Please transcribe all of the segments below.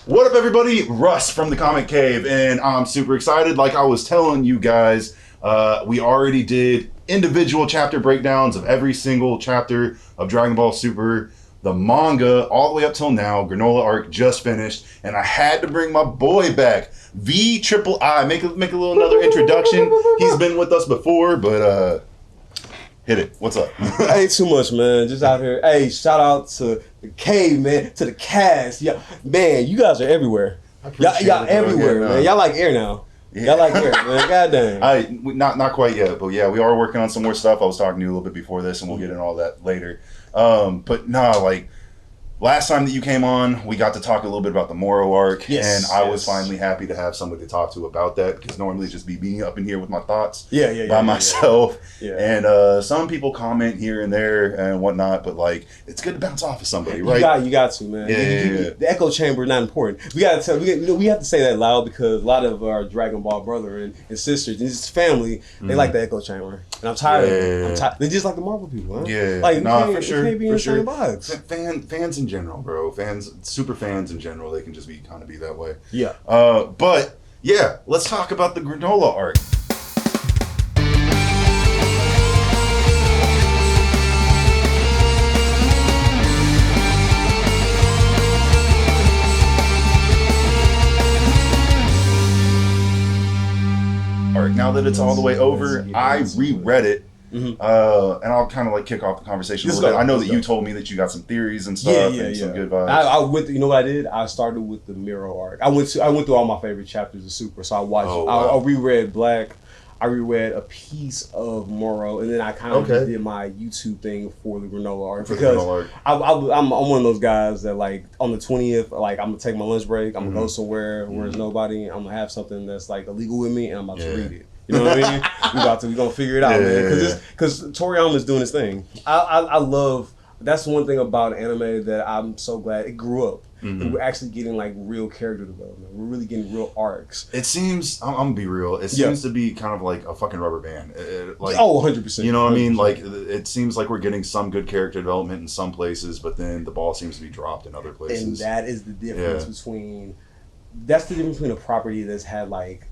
What up, everybody? Russ from the Comic Cave, and I'm super excited. Like I was telling you guys, we already did individual chapter breakdowns of every single chapter of Dragon Ball Super. The manga, all the way up till now, Granolah Arc just finished, and I had to bring my boy back, VtripleI. Make a little another introduction. He's been with us before, but hit it. What's up? Ain't too much, man. Just out here. Hey, shout out to the cave, man. To the cast. Yeah, man, you guys are everywhere. Y'all everywhere, man. Y'all like air now. Yeah. Y'all like air, man. Goddamn. Not quite yet, but yeah, we are working on some more stuff. I was talking to you a little bit before this, and we'll get into all that later. But no, like last time that you came on, we got to talk a little bit about the Moro arc, and I was finally happy to have somebody to talk to about that, because normally it's just be me up in here with my thoughts by myself. Yeah. And some people comment here and there and whatnot, but like it's good to bounce off of somebody, right? You got to, man. The echo chamber is not important. We got to we have to say that loud, because a lot of our Dragon Ball brother and sisters and his family, they like the echo chamber, and I'm tired of it. They just like the Marvel people, huh? Yeah, like for sure. Can't be in the same box. Fans in general, bro. Super fans in general, they can just be kind of be that way. Yeah. But yeah, let's talk about the Granolah arc. Now that it's all the way over, I reread it. And I'll kind of like kick off the conversation a little bit. I know that you told me that you got some theories and stuff and some good vibes. I went. You know what I did? I started with the Miro arc. I went through all my favorite chapters of Super. So I watched. I reread Black. I reread a piece of Moro, and then I kind of just did my YouTube thing for the Granolah arc, because I'm one of those guys that, like, on the 20th, like, I'm gonna take my lunch break. I'm gonna go somewhere where there's nobody. I'm gonna have something that's like illegal with me, and I'm about to read it. You know what I mean? We're gonna figure it out, man. Because Toriyama is doing his thing. I love. That's one thing about anime that I'm so glad it grew up. And we're actually getting like real character development. We're really getting real arcs. It seems, I'm gonna be real, it seems to be kind of like a fucking rubber band. Like, 100%. You know what I mean? Like, it seems like we're getting some good character development in some places, but then the ball seems to be dropped in other places. And that is the difference between, that's the difference between a property that's had like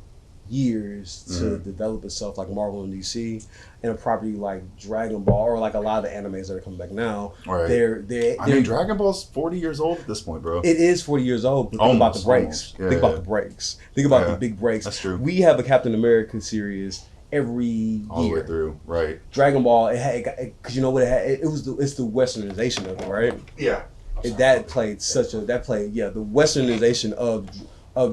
years to develop itself, like Marvel and DC, and a property like Dragon Ball, or like a lot of the animes that are coming back now. Right. I mean, Dragon Ball's 40 years old at this point, bro. It is 40 years old, but think about the breaks. Think about the breaks. Think about the big breaks. That's true. We have a Captain America series every year. All the way through, right. Dragon Ball, because you know what it had? It's the westernization of it, right? Yeah. The westernization of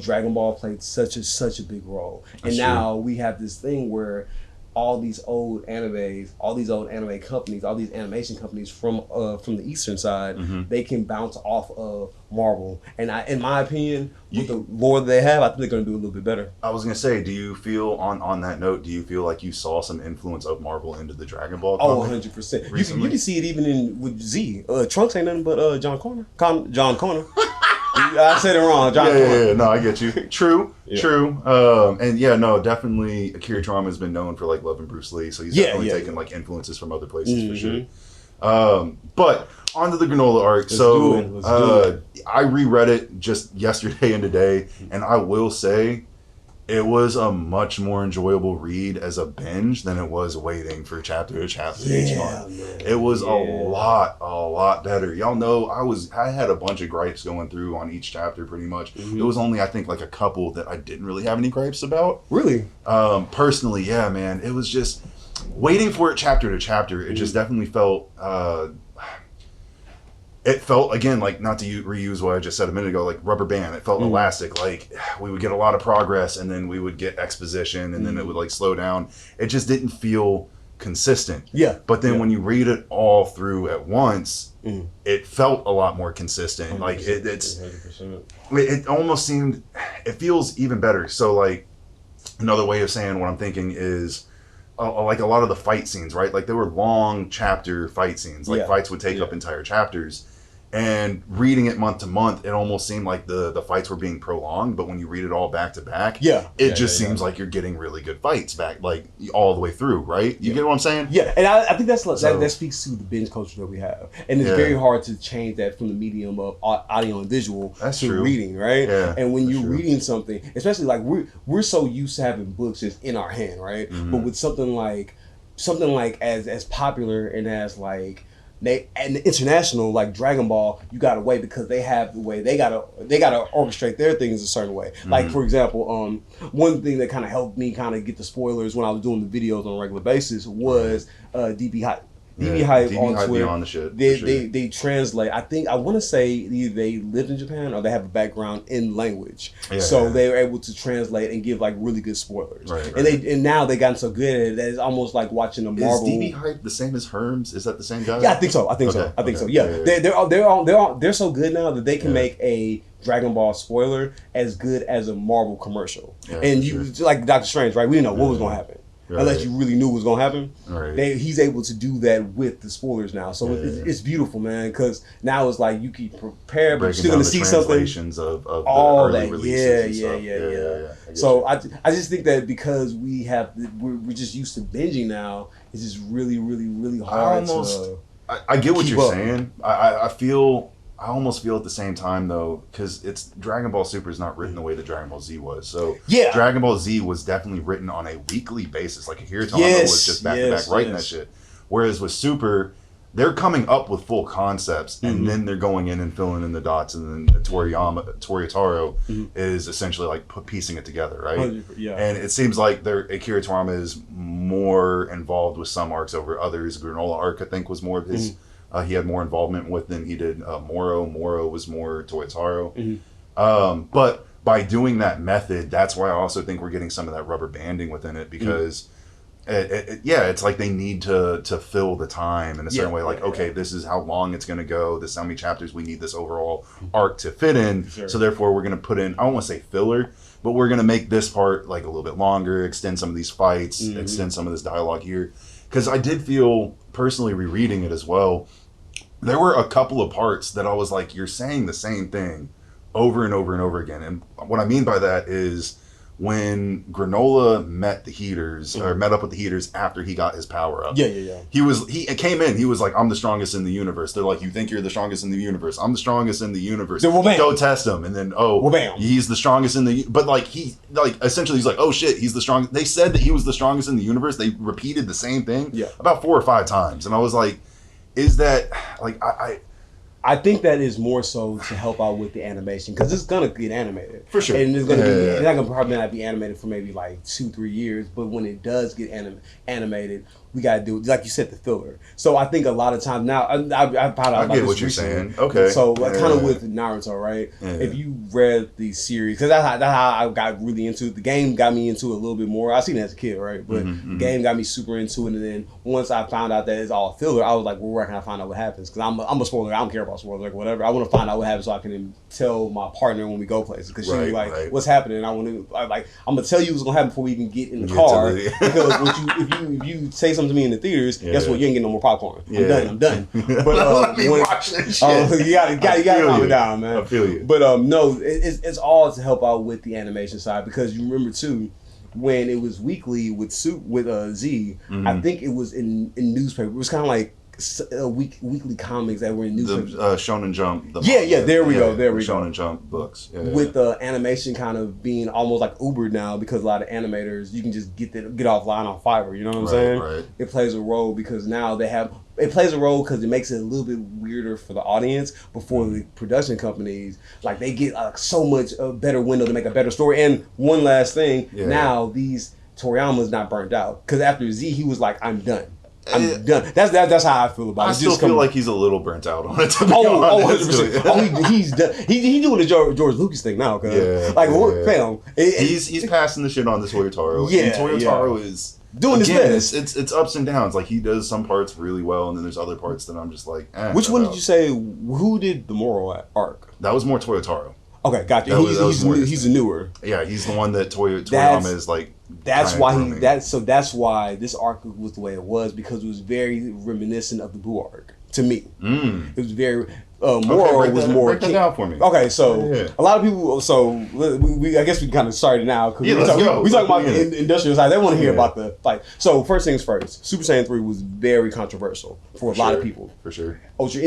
Dragon Ball played such a big role. And now we have this thing where all these old animes, all these old anime companies, all these animation companies from the eastern side, they can bounce off of Marvel. And in my opinion, with the lore that they have, I think they're going to do a little bit better. I was going to say, do you feel, on that note, do you feel like you saw some influence of Marvel into the Dragon Ball comic? 100%. You can see it even with Z. Trunks ain't nothing but John Connor. John Connor. I said it wrong, John. Yeah, no, I get you. True. And definitely Akira Toriyama has been known for like loving Bruce Lee, so he's definitely taken like influences from other places for sure. But onto the Granolah arc. I reread it just yesterday and today, and I will say it was a much more enjoyable read as a binge than it was waiting for chapter to chapter each month. Man. It was a lot better. Y'all know I had a bunch of gripes going through on each chapter pretty much. It was only, I think, like a couple that I didn't really have any gripes about. Really? Personally, yeah, man. It was just waiting for it chapter to chapter. It just definitely felt it felt, again, like, not to reuse what I just said a minute ago, like rubber band. It felt elastic. Like, we would get a lot of progress, and then we would get exposition, and then it would, like, slow down. It just didn't feel consistent. Yeah. But then when you read it all through at once, it felt a lot more consistent. Like, it almost seemed, it feels even better. So, like, another way of saying what I'm thinking is, like a lot of the fight scenes, right? Like, there were long chapter fight scenes. Like, fights would take up entire chapters. And reading it month to month, it almost seemed like the fights were being prolonged. But when you read it all back to back, it just seems like you're getting really good fights back, like all the way through, right? You get what I'm saying? Yeah, and I think that speaks to the binge culture that we have, and it's very hard to change that from the medium of audio and visual to reading, right? Yeah, and when you're reading something, especially like we're so used to having books just in our hand, right? But with something like as popular and as like and international like Dragon Ball, you gotta wait because they have the way they gotta orchestrate their things a certain way. Like for example, one thing that kind of helped me kind of get the spoilers when I was doing the videos on a regular basis was DB Hype. DB Hype on Twitter. On the shit, they translate. I want to say either they lived in Japan or they have a background in language, so they were able to translate and give like really good spoilers. And now they gotten so good at it that it's almost like watching a Marvel. Is DB Hype the same as Herms? Is that the same guy? Yeah, I think so. I think so. Yeah, they're so good now that they can make a Dragon Ball spoiler as good as a Marvel commercial. And you like Doctor Strange, right? We didn't know what was going to happen. Unless you really knew what was gonna happen, he's able to do that with the spoilers now. So it's beautiful, man. Because now it's like you can prepare, but you're still gonna see something. Of all the that, yeah. So I just think that because we're just used to binging now, it's just really, really, really hard. I get what you're saying. I almost feel at the same time though, because it's Dragon Ball Super is not written the way that Dragon Ball Z was. So Dragon Ball Z was definitely written on a weekly basis. Like Akira Toriyama was just back to back writing that shit. Whereas with Super, they're coming up with full concepts and then they're going in and filling in the dots, and then Toriotaro is essentially like piecing it together, right? And it seems like Akira Toriyama is more involved with some arcs over others. Granolah arc, I think, was more of his. He had more involvement with than he did Moro. Moro was more Toyotaro. But by doing that method, that's why I also think we're getting some of that rubber banding within it, because it's like they need to fill the time in a certain way. Like, okay, this is how long it's going to go. This is how many chapters we need this overall arc to fit in. So therefore, we're going to put in, I don't want to say filler, but we're going to make this part like a little bit longer, extend some of these fights, extend some of this dialogue here. Because I did feel, personally rereading it as well, there were a couple of parts that I was like, you're saying the same thing over and over and over again. And what I mean by that is when Granolah met the Heaters, or met up with the Heaters after he got his power up. He came in, he was like, I'm the strongest in the universe. They're like, you think you're the strongest in the universe? I'm the strongest in the universe. Go test him. And then, he's the strongest in the, but like, essentially he's like, oh shit, he's the strongest. They said that he was the strongest in the universe. They repeated the same thing about 4 or 5 times. And I was like, is that like I think that is more so to help out with the animation, because it's gonna get animated for sure, and it's gonna it's not gonna probably not be animated for maybe like 2-3 years. But when it does get animated, we gotta do it, like you said, the filler. So I think a lot of times now, I found out about get what you're saying. Okay, so like kind of with Naruto, right? If you read the series, because that's how I got really into it. The game got me into it a little bit more. I seen it as a kid, right? But the game got me super into it. And then once I found out that it's all filler, I was like, well, where can I find out what happens? Because I'm a spoiler. I don't care about spoilers, like whatever. I want to find out what happens so I can tell my partner when we go places. Because she'll be like, what's happening? I'm gonna tell you what's gonna happen before we even get in the car. Because if you say something to me in the theaters, guess what? You ain't getting no more popcorn. I'm done. But you gotta calm it down, man. I feel you. But no, it's all to help out with the animation side, because you remember too, when it was weekly with Z, I think it was in newspaper. It was kind of like weekly comics that were in newspapers. The Shonen Jump. There we go. Shonen Jump books. With the animation kind of being almost like Uber now, because a lot of animators, you can just get offline on Fiverr. You know what I'm saying? Right. It plays a role because now it plays a role because it makes it a little bit weirder for the audience. Before the production companies, like they get so much a better window to make a better story. And one last thing, now these Toriyama's not burnt out, because after Z, he was like, I'm done. I'm done. That's how I feel about it. I still feel like he's a little burnt out on it. 100%. He's done. He's doing the George Lucas thing now. Fam, he's passing the shit on to Toyotaro. And Toyotaro is doing his best. It's ups and downs. Like, he does some parts really well, and then there's other parts that I'm just like, Which one did you say? Who did the Moro arc? That was more Toyotaro. Okay, gotcha. He's a newer. Yeah, he's the one that Toriyama is like. That's why this arc was the way it was, because it was very reminiscent of the Buu arc. to me. It was very Moro was more. Break that down for me. Okay, so a lot of people. So we I guess we kind of started now because we talk about the industrial side. They want to hear about the fight. So first things first, Super Saiyan 3 was very controversial for a lot of people. For sure. Ultra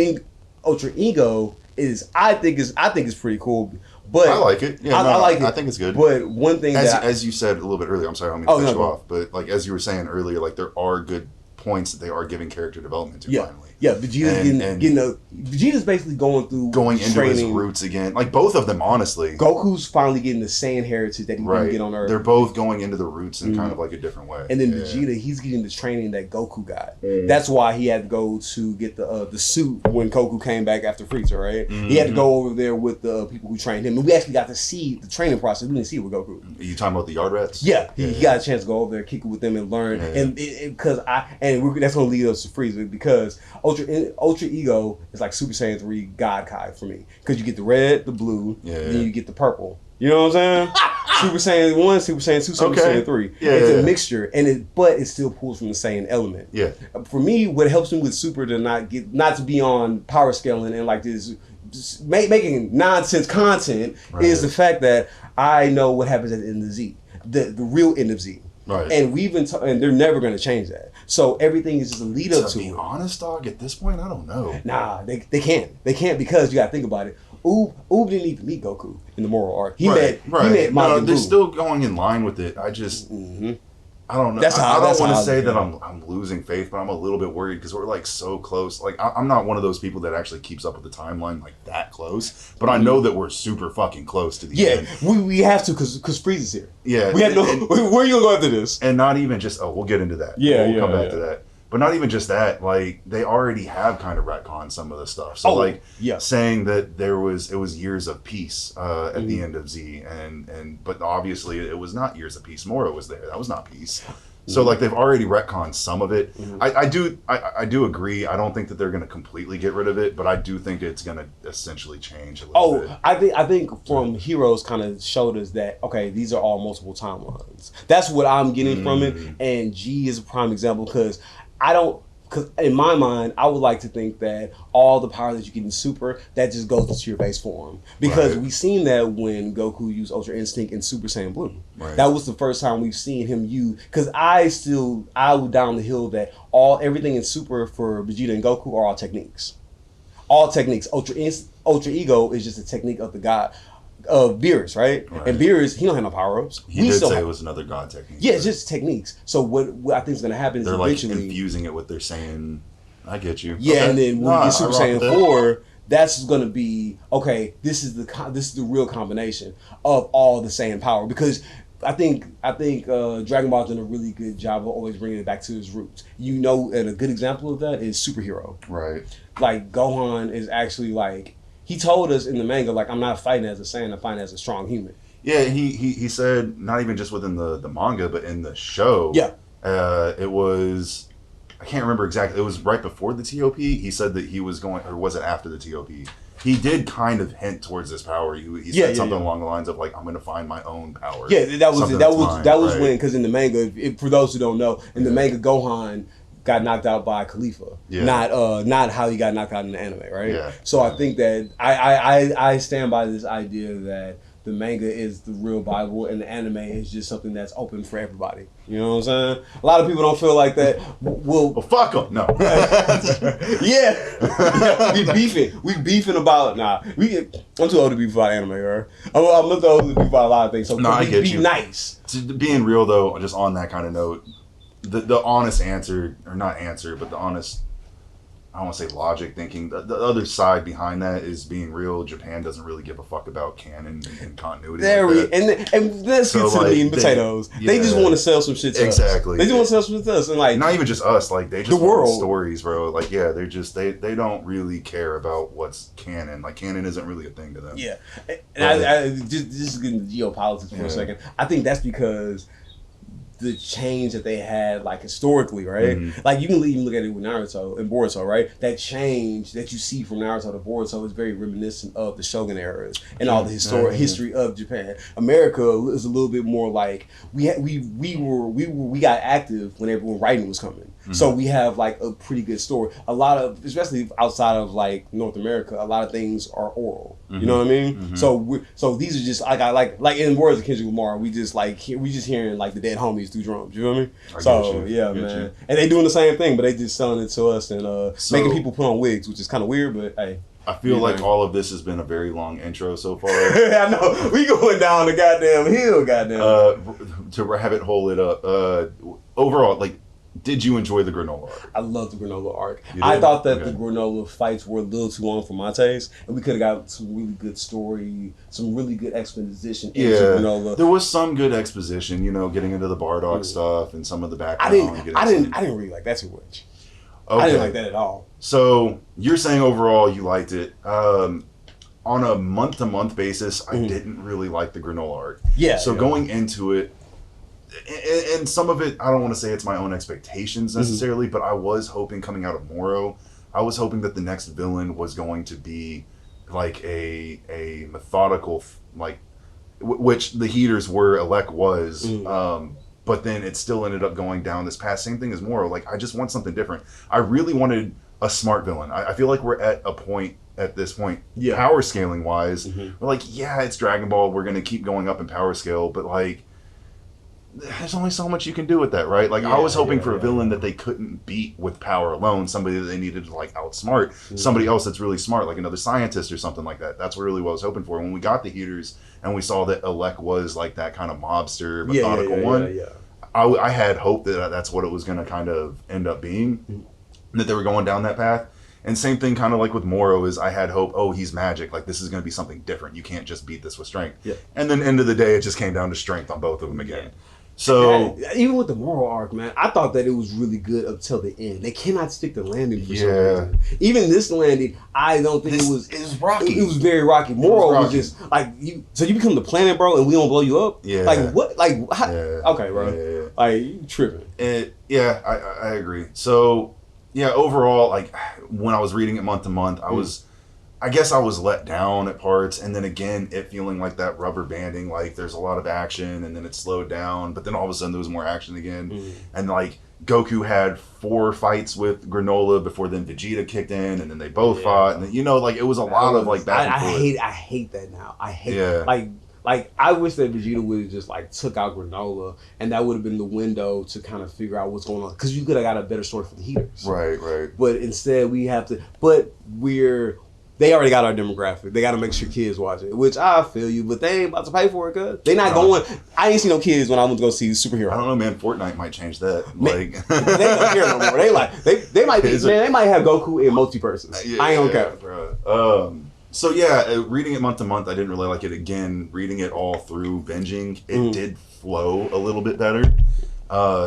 Ego is I think it's pretty cool. But I like it. Yeah, I like it. I think it's good. But one thing as you said a little bit earlier, I'm sorry, I don't mean to cut you off, but like as you were saying earlier, like there are good points that they are giving character development to finally. Yeah, Vegeta's basically going into his roots again. Like both of them, honestly. Goku's finally getting the Saiyan heritage that he didn't get on Earth. They're both going into the roots in kind of like a different way. And then Vegeta, he's getting the training that Goku got. That's why he had to go to get the suit when Goku came back after Frieza, right? He had to go over there with the people who trained him. And we actually got to see the training process. We didn't see it with Goku. Are you talking about the Yard Rats? Yeah, he got a chance to go over there, kick it with them, and learn. And because that's going to lead us to Frieza because Ultra Ego is like Super Saiyan 3 God Kai for me. Because you get the red, the blue, then you get the purple. You know what I'm saying? Super Saiyan 1, Super Saiyan 2, Super Saiyan 3. It's a mixture, but it still pulls from the Saiyan element. Yeah. For me, what helps me with Super to not to be on power scaling and like this making nonsense content is the fact that I know what happens at the end of Z. The real end of Z. Right. And we've been and they're never going to change that. So everything is just a lead up to it. To be honest, dog, at this point, I don't know. Nah, they can't. They can't because you got to think about it. Oob didn't even meet Goku in the Moro Arc. He met Majin Buu. They're still going in line with it. I just I don't know. I don't want to say that I'm losing faith, but I'm a little bit worried because we're like so close. Like I'm not one of those people that actually keeps up with the timeline like that close, but I know that we're super fucking close to the end. We have to because Frieza's here. Yeah, we have no. Where are you gonna go after this? And not even just we'll get into that. Yeah, we'll come back to that. But not even just that, like they already have kind of retconned some of the stuff. So saying that it was years of peace at the end of Z, but obviously it was not years of peace. Moro was there. That was not peace. So like they've already retconned some of it. I do agree. I don't think that they're going to completely get rid of it, but I do think it's going to essentially change a little bit. I think from Heroes kind of showed us that these are all multiple timelines. That's what I'm getting from it, and G is a prime example because because in my mind, I would like to think that all the power that you get in Super, that just goes into your base form. Because we've seen that when Goku used Ultra Instinct in Super Saiyan Blue. Right. That was the first time we've seen him use, because I would down the hill that everything in Super for Vegeta and Goku are all techniques. All techniques. Ultra Ego is just a technique of the god. Of Beerus, right? And Beerus, he don't have no power-ups. He did say it was another god technique. Yeah, it's just techniques. So what I think is going to happen is eventually... They're like infusing it with their saying, I get you. Yeah, and then when we get Super Saiyan 4, that's going to be, this is the real combination of all the Saiyan power. Because I think Dragon Ball's done a really good job of always bringing it back to its roots. And a good example of that is Superhero. Right. Like, Gohan is actually like... He told us in the manga, like, I'm not fighting as a Saiyan, I'm fighting as a strong human. Yeah, he said, not even just within the manga, but in the show. Yeah. It was, I can't remember exactly, it was right before the TOP. He said that he was going, or was it after the TOP? He did kind of hint towards this power. He said something along the lines of, like, I'm going to find my own power. Yeah, that was when, because in the manga, for those who don't know, in the manga, Gohan got knocked out by Khalifa, not how he got knocked out in the anime, right? Yeah. So I think that I stand by this idea that the manga is the real Bible and the anime is just something that's open for everybody. You know what I'm saying? A lot of people don't feel like that. Well, fuck them. No. We beefing about I'm too old to beef about anime, right? I'm too old to beef about a lot of things. So I get you. Nice. Being real though, just on that kind of note. The honest answer, or not answer, but the honest, I don't want to say logic thinking, the other side behind that is being real. Japan doesn't really give a fuck about canon and continuity. And let's get to the meat and potatoes. They just want to sell some shit to us. Exactly. They just want to sell some shit to us. And like, not even just us, like they just want stories, bro. Like, yeah, they're just, they don't really care about what's canon. Like, canon isn't really a thing to them. Yeah. And I just getting into geopolitics for a second. I think that's because the change that they had, like, historically, right? Like, you can even look at it with Naruto and Boruto, right? That change that you see from Naruto to Boruto is very reminiscent of the Shogun eras and all the history of Japan. America is a little bit more like we got active when writing was coming. So we have like a pretty good story. A lot of, especially outside of like North America, a lot of things are oral. You know what I mean? So these are just like in words of Kendrick Lamar, we just hearing like the dead homies through drums. You know what I mean? Man. And they doing the same thing, but they just selling it to us and making people put on wigs, which is kind of weird, but hey. I feel like all of this has been a very long intro so far. I know. We going down the goddamn hill, goddamn. To have it hold it up. Overall, like, did you enjoy the Granolah arc? I love the Granolah arc. I thought that the Granolah fights were a little too long for my taste, and we could have got some really good story, some really good exposition into Granolah. There was some good exposition, you know, getting into the Bardock stuff and some of the background. I didn't really like that too much. Okay. I didn't like that at all. So you're saying overall you liked it. On a month-to-month basis, I didn't really like the Granolah arc. Yeah. So going into it, and some of it, I don't want to say it's my own expectations necessarily, but I was hoping coming out of Moro, I was hoping that the next villain was going to be like a methodical, like, which the Heaters were, Alec was, but then it still ended up going down this path. Same thing as Moro. Like, I just want something different. I really wanted a smart villain. I feel like we're at a point, at this point, power scaling wise, we're like, yeah, it's Dragon Ball. We're going to keep going up in power scale, but like, there's only so much you can do with that, right? Like, I was hoping for a villain that they couldn't beat with power alone, somebody that they needed to like outsmart, somebody else that's really smart, like another scientist or something like that. That's really what I was hoping for. When we got the Heaters and we saw that Alec was like that kind of mobster, methodical one, I had hope that that's what it was going to kind of end up being, that they were going down that path. And same thing kind of like with Moro is I had hope, oh, he's magic. Like, this is going to be something different. You can't just beat this with strength. And then end of the day, it just came down to strength on both of them again. So even with the Moro arc, man, I thought that it was really good up till the end. They cannot stick the landing for some reason. Even this landing, I don't think it was rocky. It was very rocky. Moro was just like you. So you become the planet, bro, and we don't blow you up. Like what? Like how, okay, bro. Like you tripping. I agree. So overall, like when I was reading it month to month, I guess I was let down at parts, and then again, it feeling like that rubber banding, like there's a lot of action, and then it slowed down, but then all of a sudden there was more action again, and like Goku had 4 fights with Granolah before then Vegeta kicked in, and then they both fought, and then, you know, like it was a lot of like back and forth. I hate that now. I hate like I wish that Vegeta would have just like took out Granolah, and that would have been the window to kind of figure out what's going on, because you could have got a better story for the Heaters. Right. But instead we have to. But they already got our demographic. They got to make sure kids watch it, which I feel you, but they ain't about to pay for it, cuz. They not going. I ain't seen no kids when I went to go see superhero. I don't know, man. Fortnite might change that. Like, they don't care no more. They like they might be, man. They might have Goku in multiverses. I ain't gonna care. So reading it month to month, I didn't really like it. Again, reading it all through binging, it did flow a little bit better.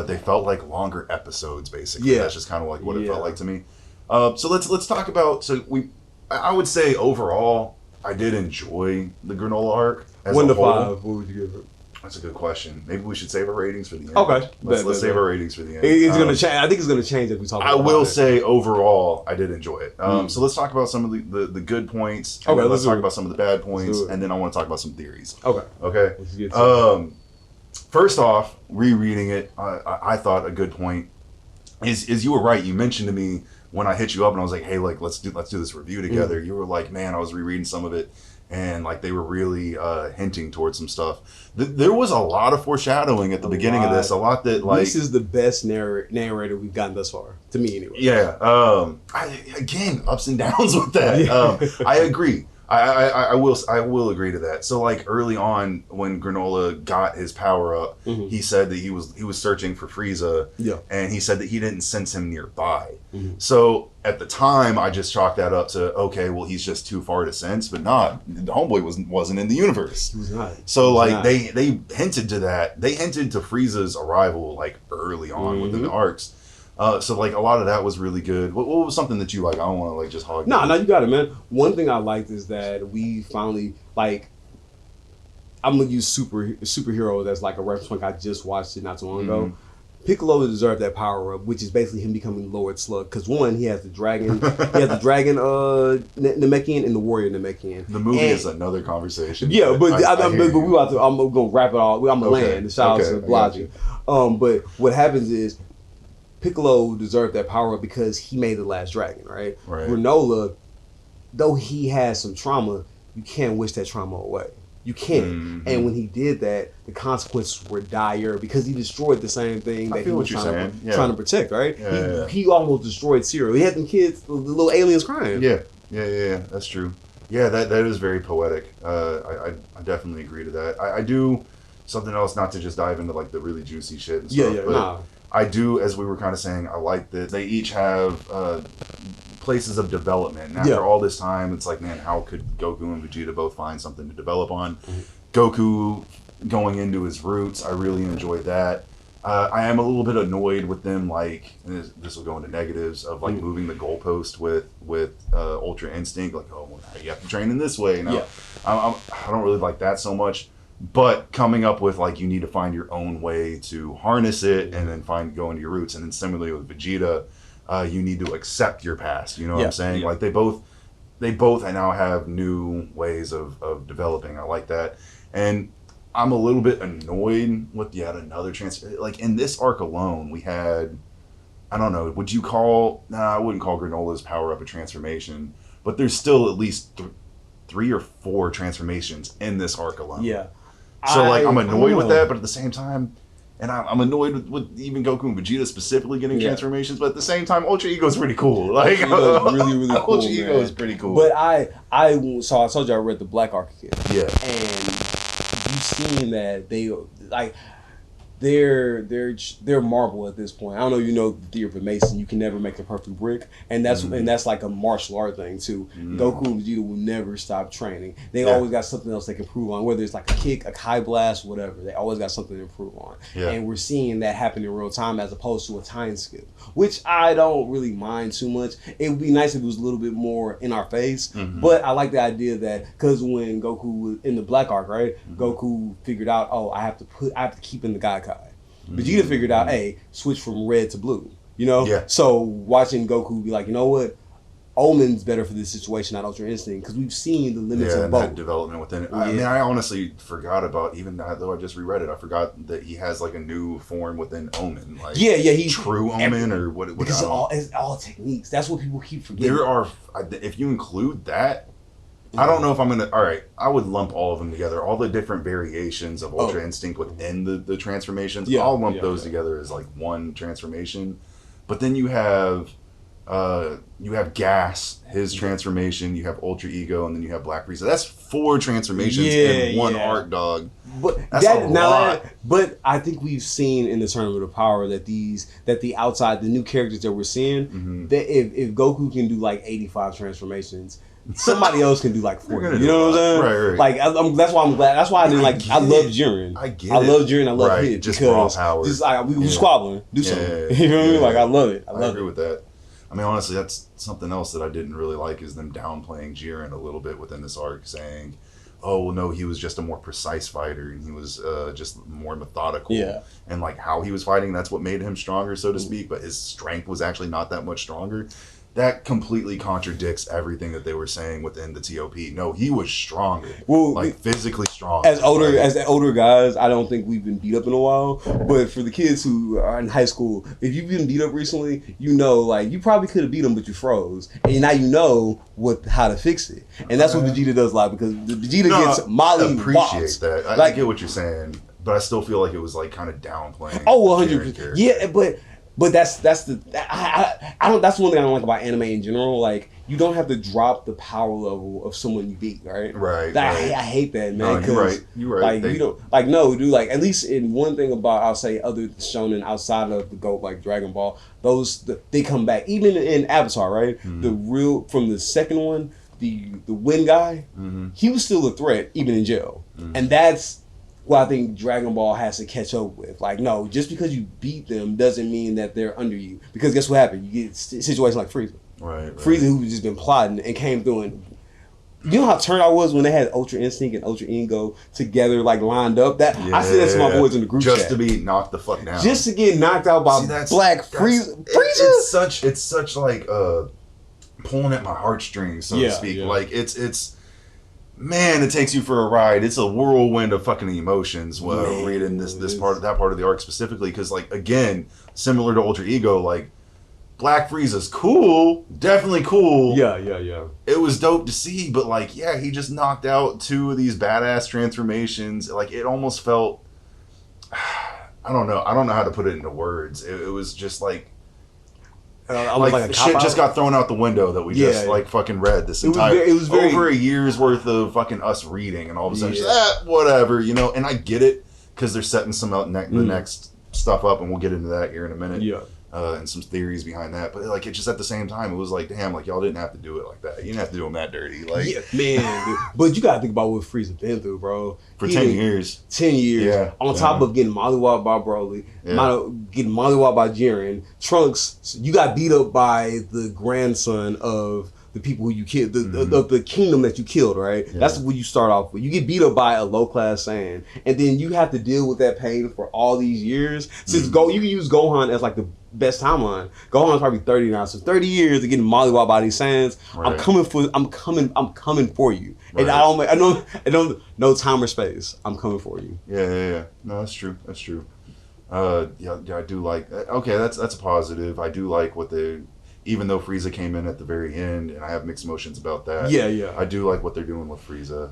They felt like longer episodes, basically. That's just kind of like what it felt like to me. So let's talk about. I would say overall, I did enjoy the Granolah arc. 1 to 5, what would you give it? That's a good question. Maybe we should save our ratings for the end. Okay. Let's save our ratings for the end. It's going to change. I think it's going to change if we talk about it. I will say overall, I did enjoy it. So let's talk about some of the good points. Okay. Let's talk about some of the bad points. And then I want to talk about some theories. Okay. Let's get first off, rereading it, I thought a good point is you were right. You mentioned to me when I hit you up and I was like, hey, like let's do this review together. You were like, man, I was rereading some of it, and like they were really hinting towards some stuff. There was a lot of foreshadowing at the beginning of this. A lot that like this is the best narrator we've gotten thus far, to me anyway. Again, ups and downs with that. I agree. I will agree to that. So like early on when Granolah got his power up, he said that he was searching for Frieza, and he said that he didn't sense him nearby. So at the time, I just chalked that up to, okay, well he's just too far to sense, but not. The homeboy wasn't in the universe. He was not. So like they hinted to that. They hinted to Frieza's arrival like early on within the arcs. So like a lot of that was really good. What was something that you like? I don't want to like just hog. No, you got it, man. One thing I liked is that we finally like. I'm gonna use superhero as like a reference point. I just watched it not too long ago. Piccolo deserved that power up, which is basically him becoming Lord Slug. Because one, he has the dragon, Namekian and the warrior Namekian. The movie is another conversation. Yeah, but I'm gonna wrap it all. I'm gonna land. Shout out to Blodgett. But what happens is, Piccolo deserved that power up because he made the last dragon, right? Right. Granolah, though he has some trauma, you can't wish that trauma away. You can't. Mm-hmm. And when he did that, the consequences were dire because he destroyed the same thing that he was trying to protect, right? He almost destroyed Cyril. He had them kids, the little aliens crying. Yeah. That's true. Yeah, that is very poetic. I definitely agree to that. I do something else, not to just dive into like the really juicy shit and stuff. But I do, as we were kind of saying, I like that they each have places of development. And after all this time, it's like, man, how could Goku and Vegeta both find something to develop on? Goku going into his roots, I really enjoyed that. I am a little bit annoyed with them, like, and this will go into negatives, of like moving the goalpost with Ultra Instinct, like, oh, well, now you have to train in this way. You know? I don't really like that so much. But coming up with, like, you need to find your own way to harness it and then go into your roots. And then similarly with Vegeta, you need to accept your past. You know what I'm saying? Like, they both now have new ways of developing. I like that. And I'm a little bit annoyed with yet another transfer. Like, in this arc alone, we had, I don't know, I wouldn't call Granola's power up a transformation, but there's still at least 3 or 4 transformations in this arc alone. Yeah. So, like, I'm annoyed with that, but at the same time, and I'm annoyed with even Goku and Vegeta specifically getting transformations, but at the same time, Ultra Ego is pretty cool. Like, really cool. Ultra Ego is pretty cool. But I told you I read the Black Arc again. Yeah. And you've seen that they, like, they're marble at this point. I don't know, you know, the theory of a mason, you can never make a perfect brick, and that's like a martial art thing too. Goku and Vegeta will never stop training. They always got something else they can improve on, whether it's like a kick, a high blast, whatever. They always got something to improve on, and we're seeing that happen in real time as opposed to a time skip, which I don't really mind too much. It would be nice if it was a little bit more in our face, but I like the idea that, because when Goku was in the Black Arc, right, Goku figured out, oh, I have to keep in the Gaikai. Vegeta figured out, hey, switch from red to blue. You know? Yeah. So watching Goku be like, you know what? Omen's better for this situation, not Ultra Instinct, because we've seen the limits of both. That development within it. I mean, I honestly forgot about, even though I just reread it, I forgot that he has like a new form within Omen. Like, he's true Omen or what? It's all techniques. That's what people keep forgetting. There are, if you include that, I don't know if I'm going to... All right, I would lump all of them together. All the different variations of Ultra Instinct within the transformations. I'll lump those together as like one transformation. But then you have Gas, his transformation. You have Ultra Ego, and then you have Black Frieza. That's 4 transformations in one arc, dog. But that's a lot. But I think we've seen in the Tournament of Power that the new characters that we're seeing, that if Goku can do like 85 transformations, somebody else can do like 40. You know what I'm saying? Right. Like, that's why I'm glad. That's why I didn't like. I love Jiren. I get it. I love Jiren. I love Hit. Just raw power. Just like we squabbling. Do something. You know what I mean? Like, I love it. I agree with that. I mean, honestly, that's something else that I didn't really like, is them downplaying Jiren a little bit within this arc, saying, oh, well, no, he was just a more precise fighter, and he was just more methodical. Yeah. And like how he was fighting, that's what made him stronger, so to speak, but his strength was actually not that much stronger. That completely contradicts everything that they were saying within the TOP. No, he was stronger. Well, like physically strong. As older guys, I don't think we've been beat up in a while. But for the kids who are in high school, if you've been beat up recently, you know, like, you probably could have beat them, but you froze, and now you know how to fix it. And that's what Vegeta does a lot, because Vegeta gets molly. I appreciate that. I get what you're saying, but I still feel like it was like kind of downplaying. Oh, 100%. Yeah, But that's one thing I don't like about anime in general. Like, you don't have to drop the power level of someone you beat, right? Right. I hate that, man. No, you're right. Like, you don't, like, no, dude. Like, at least in one thing about, I'll say, other shonen outside of the GOAT, like Dragon Ball, they come back. Even in Avatar, right? From the second one, the Wind guy, he was still a threat even in jail, and that's what I think Dragon Ball has to catch up with. Like, no, just because you beat them doesn't mean that they're under you. Because guess what happened? You get situations like Frieza. Right. Frieza, who's just been plotting and came through, and you know how turned out was when they had Ultra Instinct and Ultra Ego together, like, lined up? I said that to my boys in the group chat. Just to be knocked the fuck down. Just to get knocked out by Black Frieza. It's such like pulling at my heartstrings, so to speak. Yeah. Like, it's man, it takes you for a ride. It's a whirlwind of fucking emotions reading that part of the arc specifically, because like again, similar to Ultra Ego, like Black Frieza's cool, definitely cool. Yeah. It was dope to see, but like, yeah, he just knocked out 2 of these badass transformations. Like, it almost felt, I don't know how to put it into words. It was just like shit just got thrown out the window that we just like fucking read this entire. It was very over a year's worth of fucking us reading, and all of a sudden, whatever, you know. And I get it because they're setting some out the next stuff up, and we'll get into that here in a minute. Yeah. And some theories behind that, but like, it just at the same time, it was like, damn, like y'all didn't have to do it like that. You didn't have to do them that dirty, like. Yeah, man. But you gotta think about what Frieza been through, bro. For 10 years. 10 years. Yeah. On top of getting mollywopped by Broly, getting mollywopped by Jiren, Trunks, you got beat up by the grandson of the people who you killed, the kingdom that you killed, right? Yeah. That's what you start off with. You get beat up by a low-class Saiyan, and then you have to deal with that pain for all these years. Since you can use Gohan as like the best timeline. Gohan's probably 30 now, so 30 years of getting mollywopped by these Saiyans. Right. I'm coming for you. Right. And I don't no time or space. I'm coming for you. Yeah. No, that's true. I do like. Okay, that's a positive. I do like what they. Even though Frieza came in at the very end, and I have mixed emotions about that. Yeah. I do like what they're doing with Frieza,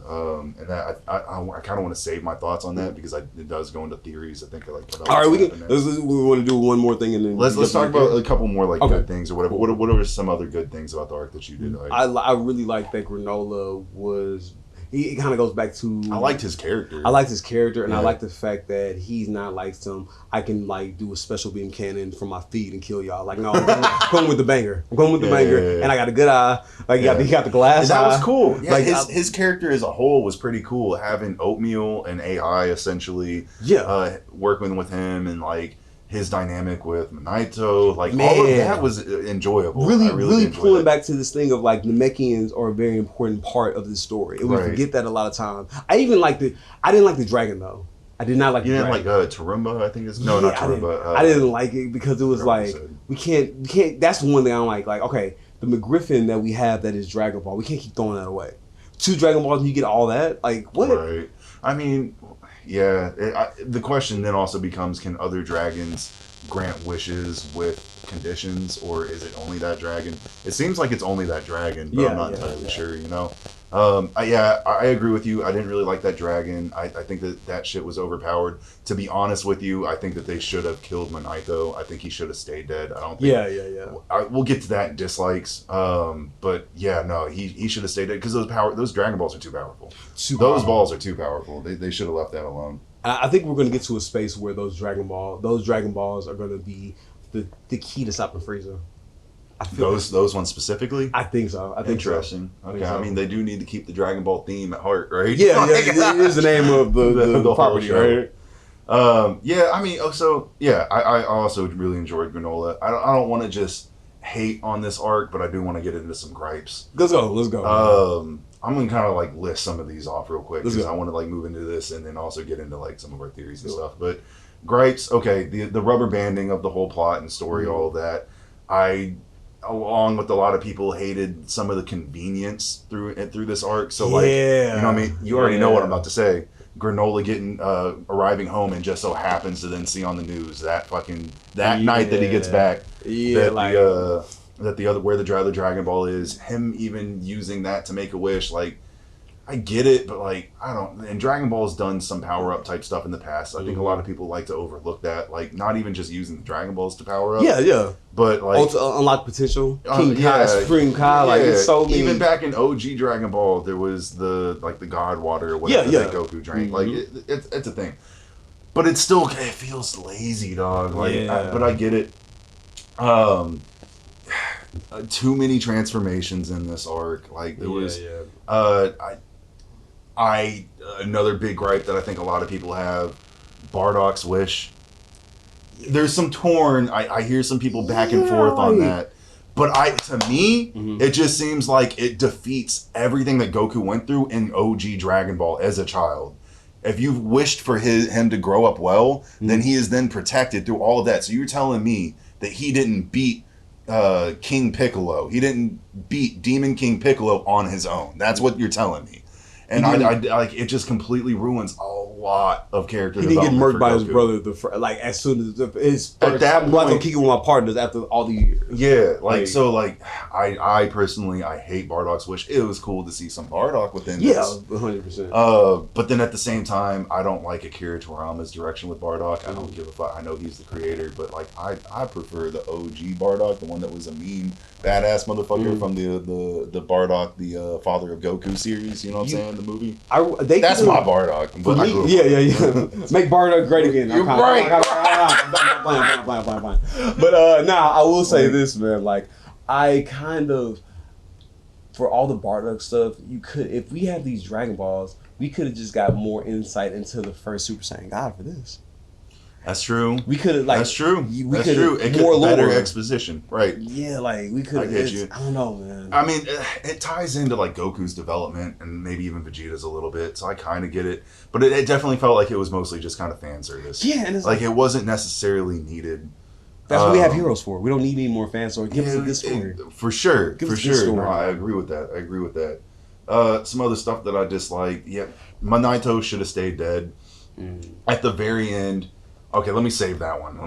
and that I kind of want to save my thoughts on that because it does go into theories. I think like. All right, we want to do one more thing, and then let's talk about a couple more like good things or whatever. What are some other good things about the arc that you did? Like? I really like that Granolah was. It kind of goes back to. I liked his character. And I like the fact that he's not like some. I can like do a special beam cannon from my feet and kill y'all. Like no, I'm going with the banger. I'm going with the banger, and I got a good eye. Like he got the glass eye. That was cool. Yeah, like his character as a whole was pretty cool. Having Oatmeal and AI essentially, working with him and like. His dynamic with Naito, like all of that was enjoyable. Really pulling back to this thing of like Namekians are a very important part of the story. And we forget that a lot of times. I didn't like the dragon though. I did not like the dragon. You didn't like Tarumba, I think it's not Tarumba. I didn't like it because it was like we can't that's one thing I don't like. Like, okay, the McGriffin that we have that is Dragon Ball, we can't keep throwing that away. 2 Dragon Balls and you get all that? Like what? Right. I mean, yeah, the question then also becomes, can other dragons grant wishes with conditions, or is it only that dragon? It seems like it's only that dragon, but I'm not entirely sure, you know? I agree with you. I didn't really like that dragon. I think that shit was overpowered. To be honest with you, I think that they should have killed Manito. I think he should have stayed dead. I don't think. We'll get to that in dislikes. But yeah, no, he should have stayed dead because those Dragon Balls are too powerful. Those balls are too powerful. They should have left that alone. I think we're going to get to a space where those Dragon Balls are going to be the key to stopping Frieza. Those ones specifically? I think so. Interesting. So. Okay, I mean they do need to keep the Dragon Ball theme at heart, right? Yeah, it is the name of the property, right? I also really enjoyed Granolah. I don't want to just hate on this arc, but I do want to get into some gripes. Let's go. I'm gonna kind of like list some of these off real quick because I want to like move into this and then also get into like some of our theories and stuff. But gripes, okay, the rubber banding of the whole plot and story, all of that. Along with a lot of people, hated some of the convenience through this arc. So like, you know what I mean? You already know what I'm about to say. Granolah getting arriving home and just so happens to then see on the news that night that he gets back that the other where the Dragon Ball is, him even using that to make a wish. Like, I get it, but like I don't. And Dragon Ball's done some power up type stuff in the past. I think a lot of people like to overlook that. Like, not even just using the Dragon Balls to power up. Yeah. But like to unlock potential. King Kai, Supreme Kai, like it's so many. Even back in OG Dragon Ball, there was the God Water or whatever that Goku drank. Like it's a thing. But it feels lazy, dog. Like, but I get it. Too many transformations in this arc. Like there was. Another big gripe that I think a lot of people have, Bardock's wish. There's some torn. I hear some people back and forth on that, but to me, it just seems like it defeats everything that Goku went through in OG Dragon Ball as a child. If you've wished for him to grow up well, then he is then protected through all of that. So you're telling me that he didn't beat King Piccolo. He didn't beat Demon King Piccolo on his own. That's what you're telling me. And I like it just completely ruins a lot of character. He didn't get murked by his brother. Like as soon as his at that point, I'm kicking with my partners after all these years. Yeah, I personally I hate Bardock's wish. It was cool to see some Bardock within this. Yeah, 100%. But then at the same time, I don't like Akira Toriyama's direction with Bardock. I don't give a fuck. I know he's the creator, but like I prefer the OG Bardock, the one that was a mean badass motherfucker from the Bardock, the father of Goku series. You know what I'm saying? The movie. That's my Bardock. But Make Bardock great again. You're right. But now I will say this, man. Like I kind of, for all the Bardock stuff, you could, if we have these Dragon Balls, we could have just got more insight into the first Super Saiyan God for this. That's true. We could have like. That's true. That's true. It could be better exposition, right? Yeah, like we could. I get you. I don't know, man. I mean, it ties into like Goku's development and maybe even Vegeta's a little bit, so I kind of get it. But it definitely felt like it was mostly just kind of fan service. Yeah, and it's like it wasn't necessily needed. That's what we have heroes for. We don't need any more fan story. Give us a good story. For sure. No, I agree with that. Some other stuff that I dislike. Yeah, Manito should have stayed dead. At the very end. Okay, let me save that one.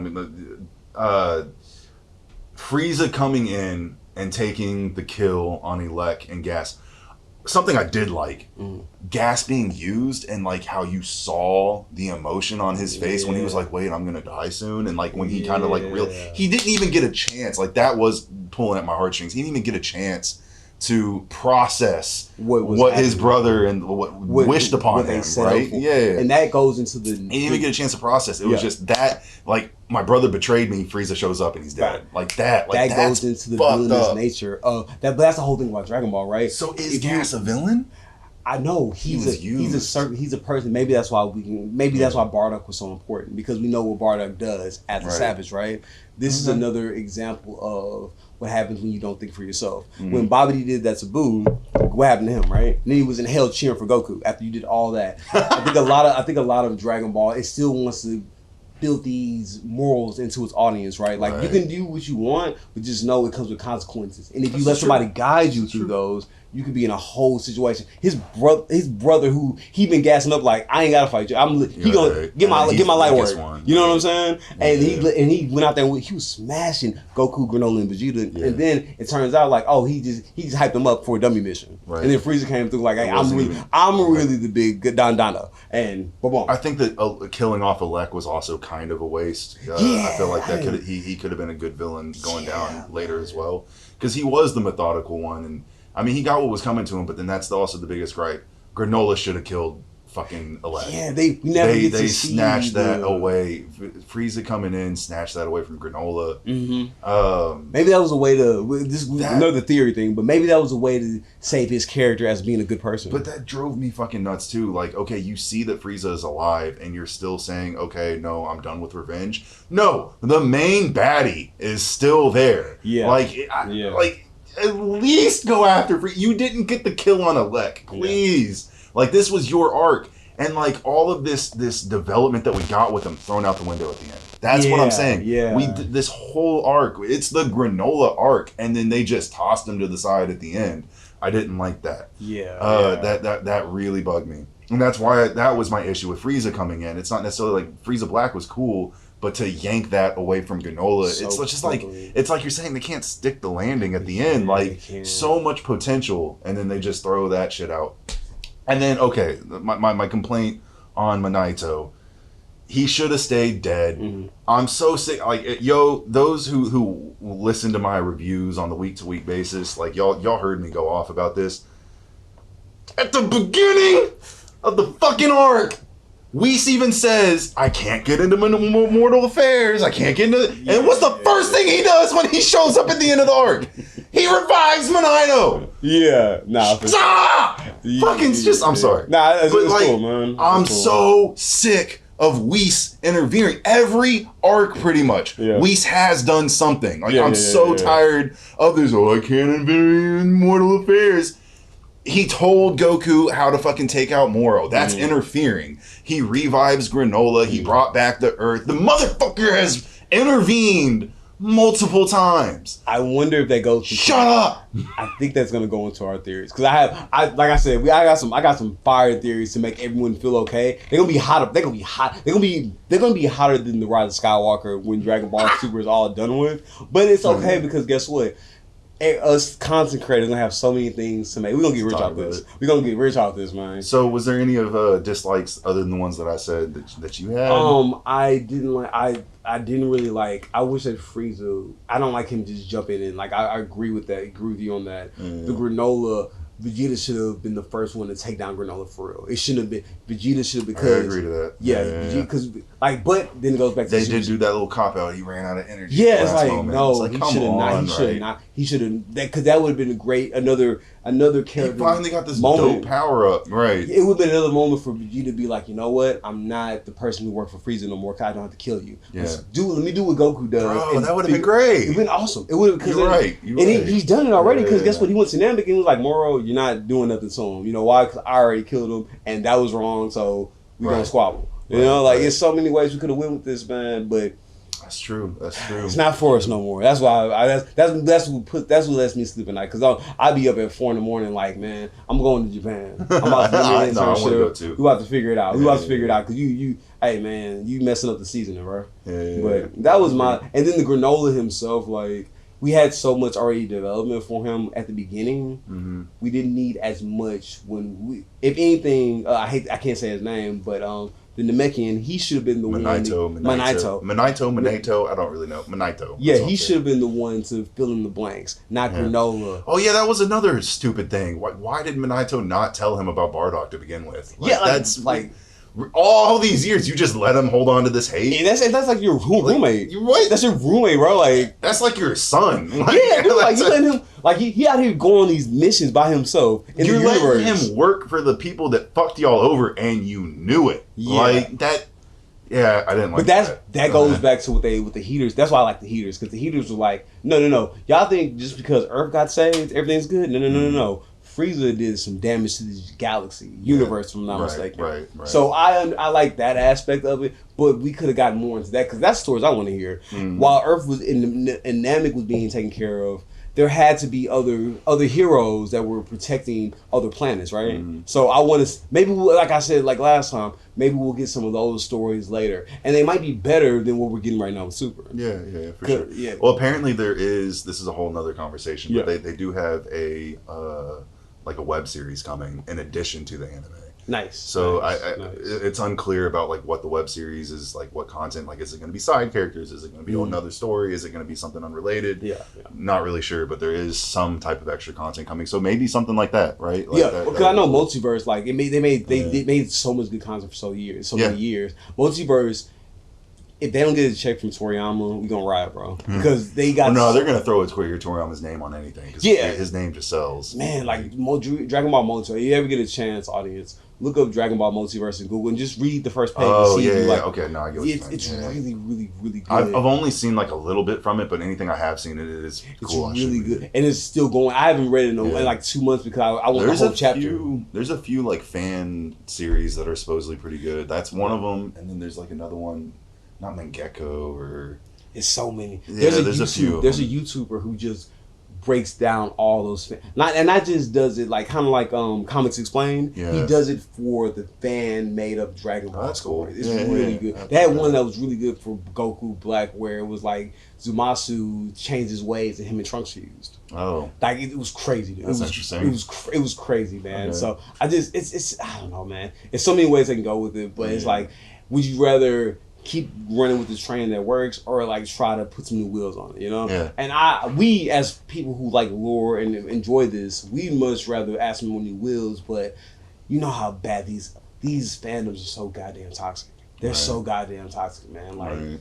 Frieza coming in and taking the kill on Elec and Gas. Something I did like. Gas being used and like how you saw the emotion on his face when he was like, wait, I'm gonna die soon. And like when he kind of like he didn't even get a chance. Like that was pulling at my heartstrings. He didn't even get a chance to process what his brother and what wished upon him, right? Yeah. And that goes into the... He didn't even get a chance to process. It was just that, like, my brother betrayed me, Frieza shows up and he's dead. Like that. Like that goes into the villainous nature of... But that's the whole thing about Dragon Ball, right? So is Gas a villain? I know he's a person. Maybe that's why that's why Bardock was so important, because we know what Bardock does as a savage, right? This is another example of what happens when you don't think for yourself. When Babidi did that to Boo, what happened to him, right? And then he was in hell cheering for Goku after you did all that. I think a lot of Dragon Ball, it still wants to build these morals into its audience, right? Like you can do what you want, but just know it comes with consequences. And if you let somebody guide you through those, you could be in a whole situation. His brother, who he been gassing up like, I ain't gotta fight you. He gonna get my light work. You know what I'm saying? And he went out there and he was smashing Goku, Granolah, and Vegeta. And then it turns out like, oh, he just hyped them up for a dummy mission. Right. And then Frieza came through like, hey, I'm really the big good Don Donna. And boom. I think that killing off Elec was also kind of a waste. I feel like that he could have been a good villain going down later as well, because he was the methodical one. And I mean, he got what was coming to him, but then that's also the biggest gripe. Granolah should have killed fucking Elec. Yeah, they snatched that away. Frieza coming in, snatched that away from Granolah. Maybe that was a way to, this is another theory thing, but maybe that was a way to save his character as being a good person. But that drove me fucking nuts too. Like, okay, you see that Frieza is alive, and you're still saying, okay, no, I'm done with revenge. No, the main baddie is still there. Yeah. Like, at least go after Frieza. You didn't get the kill on Elec, please. Like, this was your arc, and like all of this development that we got with him thrown out the window at the end. That's what I'm saying. Yeah, we did this whole arc. It's the Granolah arc, and then they just tossed him to the side at the end. I didn't like that. That really bugged me, and that's why that was my issue with Frieza coming in. It's not necessarily like Frieza Black was cool, but to yank that away from Granolah, it's just like, it's like you're saying they can't stick the landing at the end. Like, so much potential, and then they just throw that shit out. And then, okay, my complaint on Manito, he should have stayed dead. I'm so sick. Like, those who listen to my reviews on the week-to-week basis, like, y'all heard me go off about this. At the beginning of the fucking arc, Whis even says, I can't get into mortal affairs. I can't get into... And what's the first thing he does when he shows up at the end of the arc? He revives Manito. Yeah. Nah. Fucking just... I'm sorry. Nah, it's cool, man. I'm so sick of Whis interfering. Every arc, pretty much. Yeah. Whis has done something. Like, I'm so tired of this, I can't interfere in mortal affairs. He told Goku how to fucking take out Moro. That's interfering. He revives Granolah. He brought back the Earth. The motherfucker has intervened multiple times. I wonder if they go. Shut up! I think that's gonna go into our theories because I got some fire theories to make everyone feel okay. They're gonna be hot. They're gonna be hot. They're gonna be hotter than the Rise of Skywalker when Dragon Ball Super is all done with. But it's okay because guess what? Us content creators gonna have so many things to make. We're gonna get rich off this. We're gonna get rich off this, man. So, was there any of dislikes other than the ones that I said that you had? I didn't like. I didn't really like. I wish that Frieza. I don't like him just jumping in. Like I agree with that. Agree with you on that. The Granolah. Vegeta should have been the first one to take down Granolah for real. It shouldn't have been. Vegeta should have because. I agree to that. Yeah, because but then it goes back to they did do that little cop out. He ran out of energy. Yeah, it's like no, he should have not. He should have not. He should have because that would have been a great another character. He finally got this moment. dope power up, right? It would have been another moment for Vegeta to be like, you know what? I'm not the person who worked for Frieza no more. Cause I don't have to kill you. Yeah. Let me do what Goku does. Bro, that would have been great. It would have been awesome. It would have. You're right. He's done it already. Because guess what? He went to Namek and he was like, Moro, you're not doing nothing to him. You know why? Because I already killed him, and that was wrong. So we gonna squabble. You know, like there's so many ways we could have went with this, man. But that's true. It's not for us no more. That's why that's what lets me sleep at night. Cause I'll be up at 4 a.m. like, man, I'm going to Japan. I'm about to do I want to go too. We about to figure it out. We about to figure it out. Cause you, hey man, you messing up the seasoning, bro. Yeah. But that was and then the Granolah himself, like. We had so much already development for him at the beginning. Mm-hmm. We didn't need as much if anything, I can't say his name, but the Namekian, he should have been the one. Manito. I don't really know. Manito. Yeah, he should have been the one to fill in the blanks, not Granolah. Oh yeah, that was another stupid thing. Why did Manito not tell him about Bardock to begin with? That's like. All these years, you just let him hold on to this hate. Yeah, that's like your roommate. You're right. That's your roommate, bro. Like that's like your son. Like, yeah, dude. Like you letting him, like he out here going on these missions by himself in the universe. You're letting him work for the people that fucked y'all over, and you knew it. Yeah. Like that. Yeah, I didn't like that. But that goes back to what with the heaters. That's why I like the heaters because the heaters were like, no. Y'all think just because Earth got saved, everything's good? No. Frieza did some damage to the galaxy, universe, if I'm not mistaken. Right. So I like that aspect of it, but we could have gotten more into that because that's stories I want to hear. Mm-hmm. While Earth was and Namek was being taken care of, there had to be other heroes that were protecting other planets, right? Mm-hmm. So I want to maybe like I said like last time, maybe we'll get some of those stories later, and they might be better than what we're getting right now with Super. Yeah, for sure. Yeah. Well, apparently this is a whole nother conversation, but they do have a web series coming in addition to the anime. Nice. So it's unclear about like what the web series is, like what content, like is it going to be side characters, is it going to be another story, is it going to be something unrelated? Yeah. Not really sure, but there is some type of extra content coming, so maybe something like that, right? Like because I know Multiverse, like they made so much good content for so many years. Multiverse. If they don't get a check from Toriyama, we gonna riot, bro. Because they got. Well, no, they're gonna throw Toriyama's name on anything. Cause his name just sells. Man, like Dragon Ball Multiverse. If you ever get a chance, audience, look up Dragon Ball Multiverse in Google and just read the first page. Oh and see okay, no, I get what you're saying. It's really, really, really good. I've only seen like a little bit from it, but anything I have seen, it is cool. It's really good, and it's still going. I haven't read it in like 2 months because I want the whole chapter. There's a few like fan series that are supposedly pretty good. That's one of them, and then there's like another one. Not Mangekko or... It's so many. Yeah, there's a few. There's a YouTuber who just breaks down all those... Not just does it like kind of like Comics Explained. Yeah. He does it for the fan-made-up Dragon Ball story. It's really good. They had one that was really good for Goku Black where it was like Zamasu changed his ways and him and Trunks fused. Oh. Like it was crazy, dude. That's interesting. It was crazy, man. Okay. So I just... It's I don't know, man. There's so many ways they can go with it, but it's like, would you rather... keep running with this train that works or like try to put some new wheels on it, you know? Yeah. And we as people who like lore and enjoy this, we much rather add some more new wheels, but you know how bad these fandoms are so goddamn toxic. They're so goddamn toxic, man. Like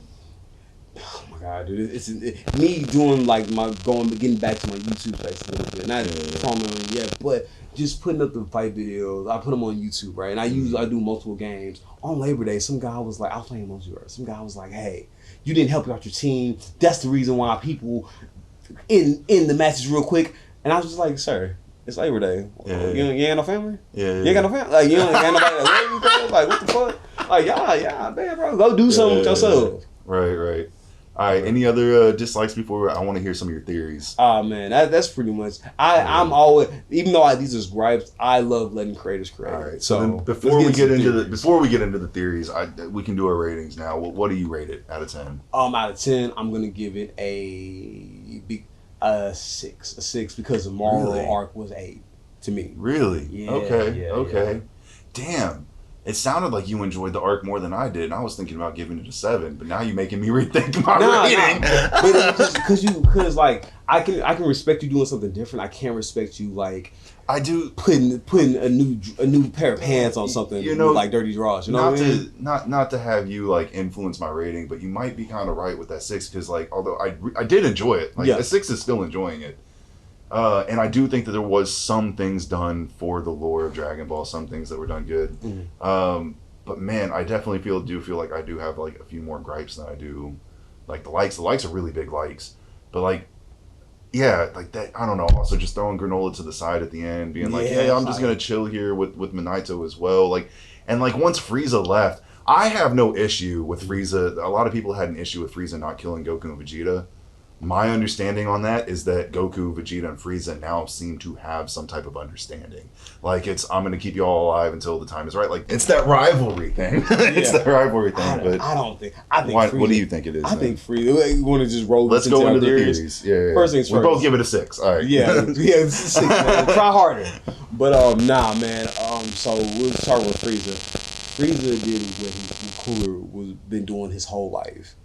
oh my god, dude. It's me doing like getting back to my YouTube place a little bit. Not promoting yet, but just putting up the fight videos. I put them on YouTube, right? And I do multiple games. On Labor Day, some guy was like, I was playing Multiverse. Some guy was like, hey, you didn't help out your team. That's the reason why people in the matches real quick. And I was just like, sir, it's Labor Day. You ain't no family? You ain't got no family? Like, you ain't got nobody that love you, bro? Like, what the fuck? Like, yeah, man, bro. Go do something with yourself. Right. All right. Any other dislikes before I want to hear some of your theories? Oh man, that's pretty much. I'm always, even though these are gripes, I love letting creators create. All right. So then before we get into the theories, we can do our ratings now. What do you rate it out of 10? Out of 10, I'm gonna give it a 6. A 6 because the Moro arc was 8 to me. Really? Yeah. Okay. Yeah. Damn. It sounded like you enjoyed the arc more than I did, and I was thinking about giving it a 7. But now you're making me rethink my rating. But because like I can respect you doing something different. I can't respect you like I do putting a new pair of pants on something, with like dirty draws. You know what I mean? Not to have you like influence my rating, but you might be kind of right with that 6 because like although I did enjoy it, like a 6 is still enjoying it. And I do think that there was some things done for the lore of Dragon Ball, some things that were done good. Mm-hmm. But man, I definitely feel like I do have like a few more gripes than I do like the likes. The likes are really big likes, but like, yeah, like that. I don't know. Also, just throwing Granolah to the side at the end, being like, "Hey, I'm just gonna chill here with Minato as well." Like, and like once Frieza left, I have no issue with Frieza. A lot of people had an issue with Frieza not killing Goku and Vegeta. My understanding on that is that Goku, Vegeta, and Frieza now seem to have some type of understanding. Like I'm going to keep you all alive until the time is right. Like it's that rivalry thing. It's that rivalry thing. I think Frieza, what do you think it is? I think Frieza. You want to just roll? Let's go into the theories. Yeah. First things first. We both give it a 6. All right. Yeah, it's a 6. Man. Try harder. But nah, man. So we'll start with Frieza. Frieza did what Cooler was been doing his whole life.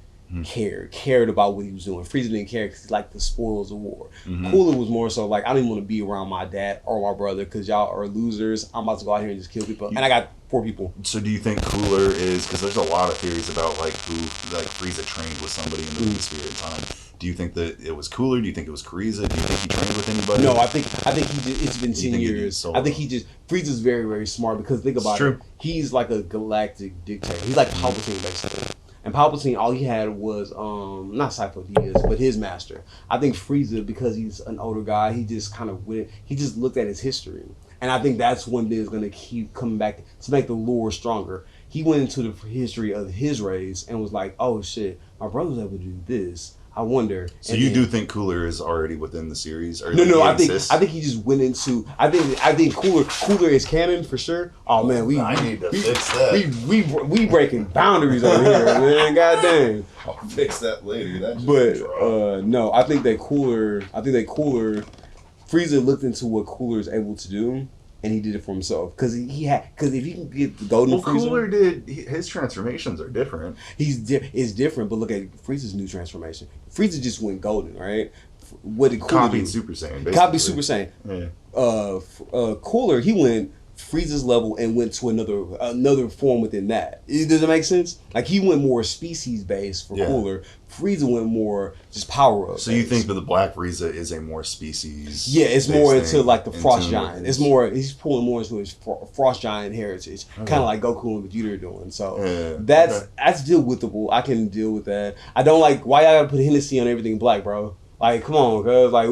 Cared about what he was doing. Frieza didn't care because he liked the spoils of war. Cooler was more so like, I didn't want to be around my dad or my brother because y'all are losers. I'm about to go out here and just kill people. And I got 4 people. So do you think Cooler is, because there's a lot of theories about like who like Frieza trained with somebody in the Sphere of Time. Do you think that it was Cooler? Do you think it was Kuriza? Do you think he trained with anybody? No, I think he just, it's been 10 years. I think Frieza's very, very smart because think about it. He's like a galactic dictator. He's like Palpatine basically. And Palpatine, all he had was, not Cypher-Diaz, but his master. I think Frieza, because he's an older guy, he just kind of he just looked at his history. And I think that's one thing that's going to keep coming back to make the lore stronger. He went into the history of his race and was like, oh shit, my brother was able to do this. I wonder. So you do think Cooler is already within the series? Or No. I think he just went into. I think Cooler is canon for sure. Oh man, I need to fix that. We breaking boundaries over here, man. God dang. I'll fix that later. No, I think that Cooler. Frieza looked into what Cooler is able to do. And he did it for himself because if he can get the golden Frieza, Cooler his transformations are different. It's different, but look at Frieza's new transformation. Frieza just went golden, right? What did Cooler copied Super Saiyan? Basically. Copied Super Saiyan. Yeah. Cooler, he went Frieza's level and went to another form within that. Does it make sense? Like he went more species based for Cooler. Frieza went more just power up. So you think that the Black Frieza is a more species? Yeah, it's more into like the Frost Giant. It's more he's pulling more into his Frost Giant heritage, kind of like Goku and Vegeta are doing. So that's deal withable. I can deal with that. I don't like why y'all gotta put Hennessy on everything black, bro. Like, come on, cause like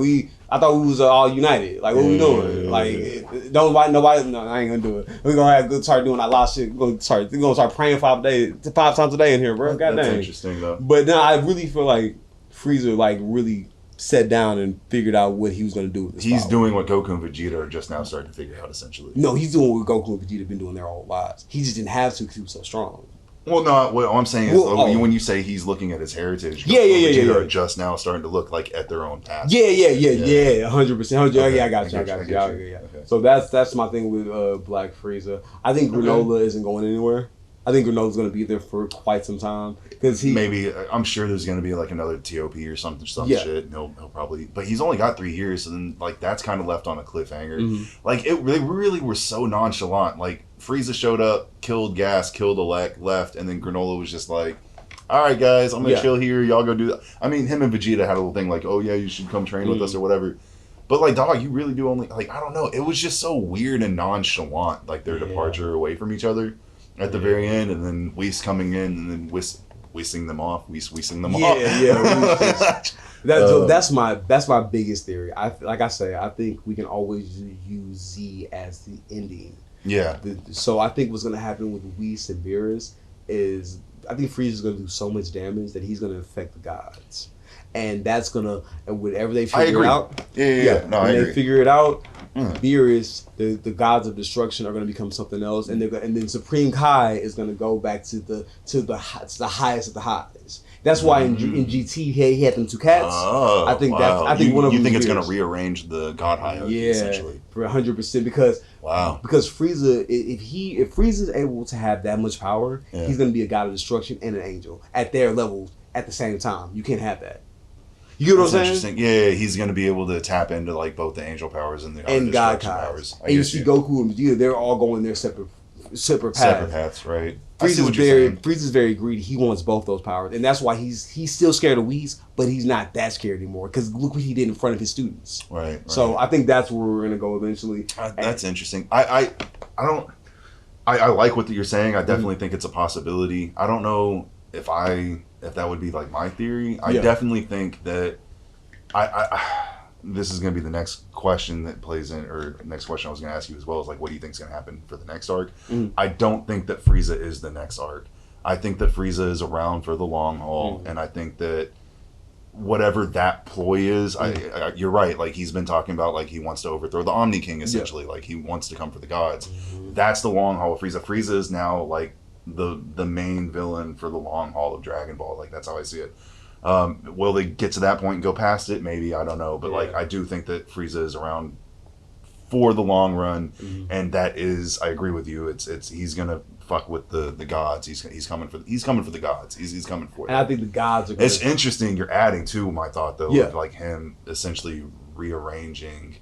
I thought we was all united. Like, what we doing? Like, nobody. No, I ain't gonna do it. We're gonna start doing that lot of shit. We're gonna start praying 5 times a day in here, bro. God That's dang. Interesting though. But no, I really feel like Frieza like really sat down and figured out what he was gonna do with this. He's doing what Goku and Vegeta are just now starting to figure out, essentially. No, he's doing what Goku and Vegeta have been doing their whole lives. He just didn't have to because he was so strong. Well, no, what I'm saying is when you say he's looking at his heritage, Vegeta are just now starting to look like at their own path. 100%. I got you. Okay. So that's my thing with Black Frieza. I think Granolah isn't going anywhere. I think Granola's going to be there for quite some time because I'm sure there's going to be like another TOP or some shit. And he'll probably, but he's only got 3 years, and then like that's kind of left on a cliffhanger. Like they really were so nonchalant. Like Frieza showed up, killed Gas, killed Elec, left, and then Granolah was just like, all right, guys, I'm gonna chill here. Y'all go do that. I mean, him and Vegeta had a little thing like, oh yeah, you should come train with us or whatever. But like, dog, you really do only like I don't know. It was just so weird and nonchalant, like their departure away from each other at the very end, and then Whis coming in and then whistling them off. Whistling them off. That's my biggest theory. I think we can always use Z as the ending. Yeah. So I think what's gonna happen with Whis and Beerus is Frieza's gonna do so much damage that he's gonna affect the gods, and that's gonna, and whenever they figure it out, yeah. No, when they figure it out, Beerus, the gods of destruction are gonna become something else, and and then Supreme Kai is gonna go back to the highest of the highs. That's why in GT he had them two cats. Oh, I think one of them. You think it's going to rearrange the god hierarchy essentially? For 100%. Because Frieza, if Frieza's able to have that much power, he's going to be a god of destruction and an angel at their level at the same time. You can't have that. You get what I'm saying? Interesting. Yeah, he's going to be able to tap into like both the angel powers and the god powers. And you see Goku and Vegeta, they're all going their separate paths. Separate paths, right? Frieza's very greedy. He wants both those powers, and that's why he's still scared of Whis, but he's not that scared anymore. Because look what he did in front of his students. Right. So I think that's where we're gonna go eventually. That's interesting. I like what you're saying. I definitely think it's a possibility. I don't know if that would be like my theory. I definitely think that this is going to be the next question that plays in, or next question I was going to ask you as well, is like, what do you think is going to happen for the next arc? I don't think that Frieza is the next arc. I think that Frieza is around for the long haul, and I think that whatever that ploy is, you're right, like he's been talking about like he wants to overthrow the Omni King essentially, like he wants to come for the gods. That's the long haul of Frieza. Frieza is now like the main villain for the long haul of Dragon Ball. Like that's how I see it. Will they get to that point and go past it? Maybe, I don't know. But like, I do think that Frieza is around for the long run, and that is, I agree with you. It's he's gonna fuck with the gods. He's coming for the gods. He's coming for it. And I think the gods are. It's interesting. You're adding to my thought though, of like him essentially rearranging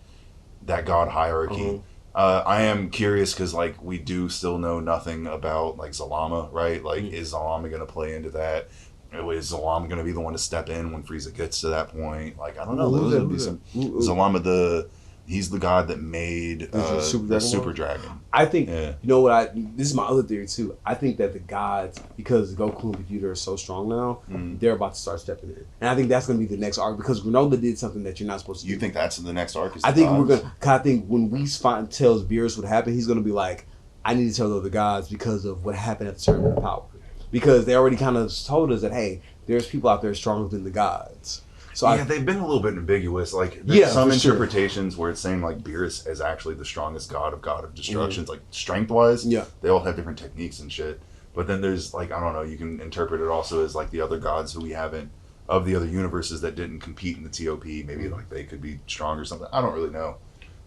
that god hierarchy. I am curious because like we do still know nothing about like Zalama, right? Like, is Zalama gonna play into that? Is Zalama going to be the one to step in when Frieza gets to that point? Like, I don't know. Zalama, he's the god that made the Super Dragon. I think, you know what, this is my other theory too. I think that the gods, because Goku and Vegeta are so strong now, they're about to start stepping in. And I think that's going to be the next arc, because Granolah did something that you're not supposed to do. You think that's the next arc? I think when Whis tells Beerus what happened, he's going to be like, I need to tell the other gods because of what happened at the Tournament of Power. Because they already kind of told us that, hey, there's people out there stronger than the gods. So they've been a little bit ambiguous. Like, there's some interpretations where it's saying like Beerus is actually the strongest god of destructions, like strength-wise. Yeah, they all have different techniques and shit. But then there's like, I don't know, you can interpret it also as like the other gods who we haven't, of the other universes that didn't compete in the TOP. Maybe like they could be strong or something. I don't really know.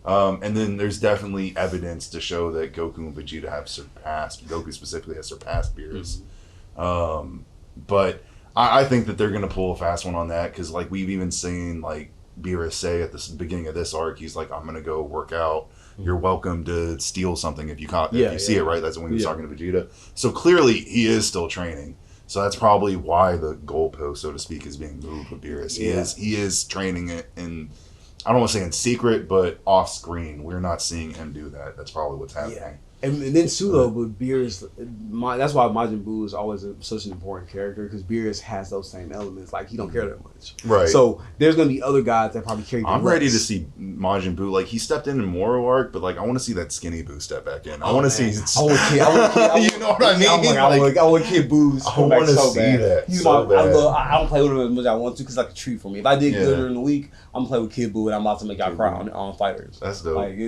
And then there's definitely evidence to show that Goku and Vegeta Goku specifically has surpassed Beerus. But I think that they're going to pull a fast one on that, because like we've even seen like Beerus say at the beginning of this arc, he's like, I'm going to go work out. You're welcome to steal something if you see it, right? That's when he was talking to Vegeta. So clearly he is still training. So that's probably why the goalpost, so to speak, is being moved with Beerus. He is training it in, I don't want to say in secret, but off screen. We're not seeing him do that. That's probably what's happening. Yeah. And then too, though, with Beerus, that's why Majin Buu is always such an important character, because Beerus has those same elements. Like, he don't care that much. Right. So there's going to be other gods that probably carry I'm ready to see Majin Buu. Like, he stepped in Moro arc, but like, I want to see that skinny Buu step back in. I want to see... I want you know what I mean? I want Kid Buu to come back so bad. I don't play with him as much as I want to, because it's like a treat for me. If I did good during the week, I'm going to play with Kid Buu, and I'm about to make y'all cry on Fighters. That's dope. Like,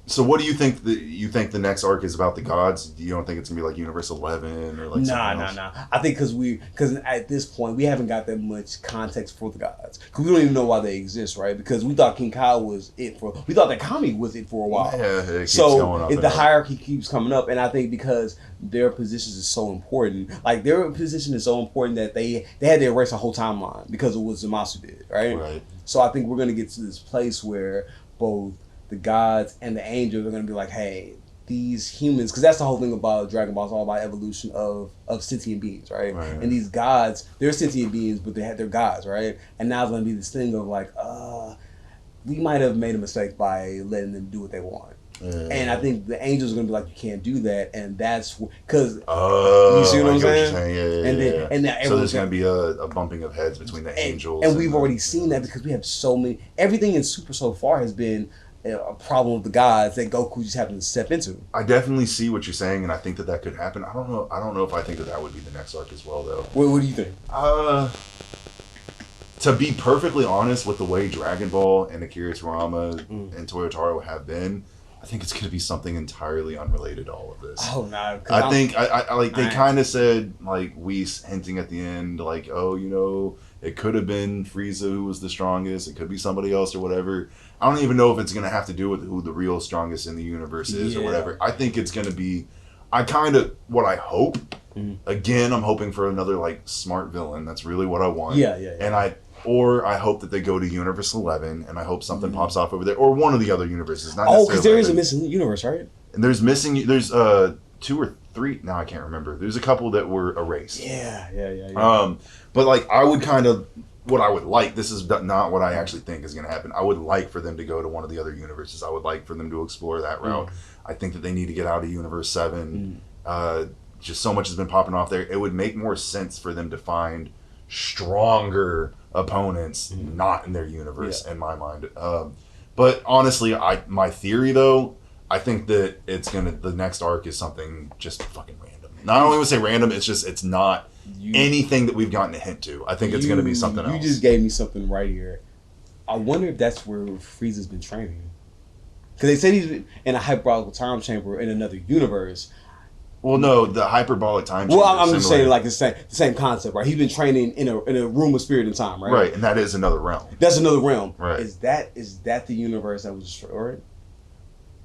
So what do you think the next arc is about the gods? You don't think it's gonna be like Universe 11 or like Nah. I think because at this point we haven't got that much context for the gods, because we don't even know why they exist, right? Because we thought King Kyle was it for, we thought that Kami was it for a while. Yeah, it keeps going up. The hierarchy keeps coming up, and I think because their positions is so important, like their position is so important that they had to erase a whole timeline because of what Zamasu did, right? Right. So I think we're gonna get to this place where both the gods and the angels are going to be like, hey, these humans, because that's the whole thing about Dragon Ball, it's all about evolution of sentient beings, right? And these gods, they're sentient beings, but they're gods, right? And now it's going to be this thing of like, we might have made a mistake by letting them do what they want. And I think the angels are going to be like, you can't do that, and that's because you see what I'm saying? So there's going to be a bumping of heads between the angels. And we've already seen that, because we have so many, everything in Super so far has been a problem with the gods that Goku just happened to step into. I definitely see what you're saying, and I think that could happen. I don't know if I think that would be the next arc as well, though. What do you think? To be perfectly honest, with the way Dragon Ball and Akira Toriyama and Toyotaro have been, I think it's going to be something entirely unrelated to all of this. Oh no! I think they kind of said, like, Whis hinting at the end, like, oh, you know, it could have been Frieza who was the strongest. It could be somebody else or whatever. I don't even know if it's going to have to do with who the real strongest in the universe is or whatever. I think it's going to be, what I hope. Again, I'm hoping for another, like, smart villain. That's really what I want. Yeah. And I hope that they go to Universe 11, and I hope something pops off over there, or one of the other universes. Because there is a missing universe, right? And there's 2 or 3. Now I can't remember. There's a couple that were erased. Yeah. But like what I would like. This is not what I actually think is going to happen. I would like for them to go to one of the other universes. I would like for them to explore that route. I think that they need to get out of Universe 7. Just so much has been popping off there. It would make more sense for them to find stronger opponents not in their universe in my mind. But honestly, my theory though, I think that the next arc is something just fucking random. Not only would say random, it's not anything that we've gotten a hint to. I think it's going to be something else. You just gave me something right here. I wonder if that's where Frieza's been training. Because they said he's in a hyperbolic time chamber in another universe. Well, no, the hyperbolic time chamber. Well, I'm just saying, like, the same concept, right? He's been training in a room of spirit and time, right? Right, and that is another realm. That's another realm. Right. Is that the universe that was destroyed?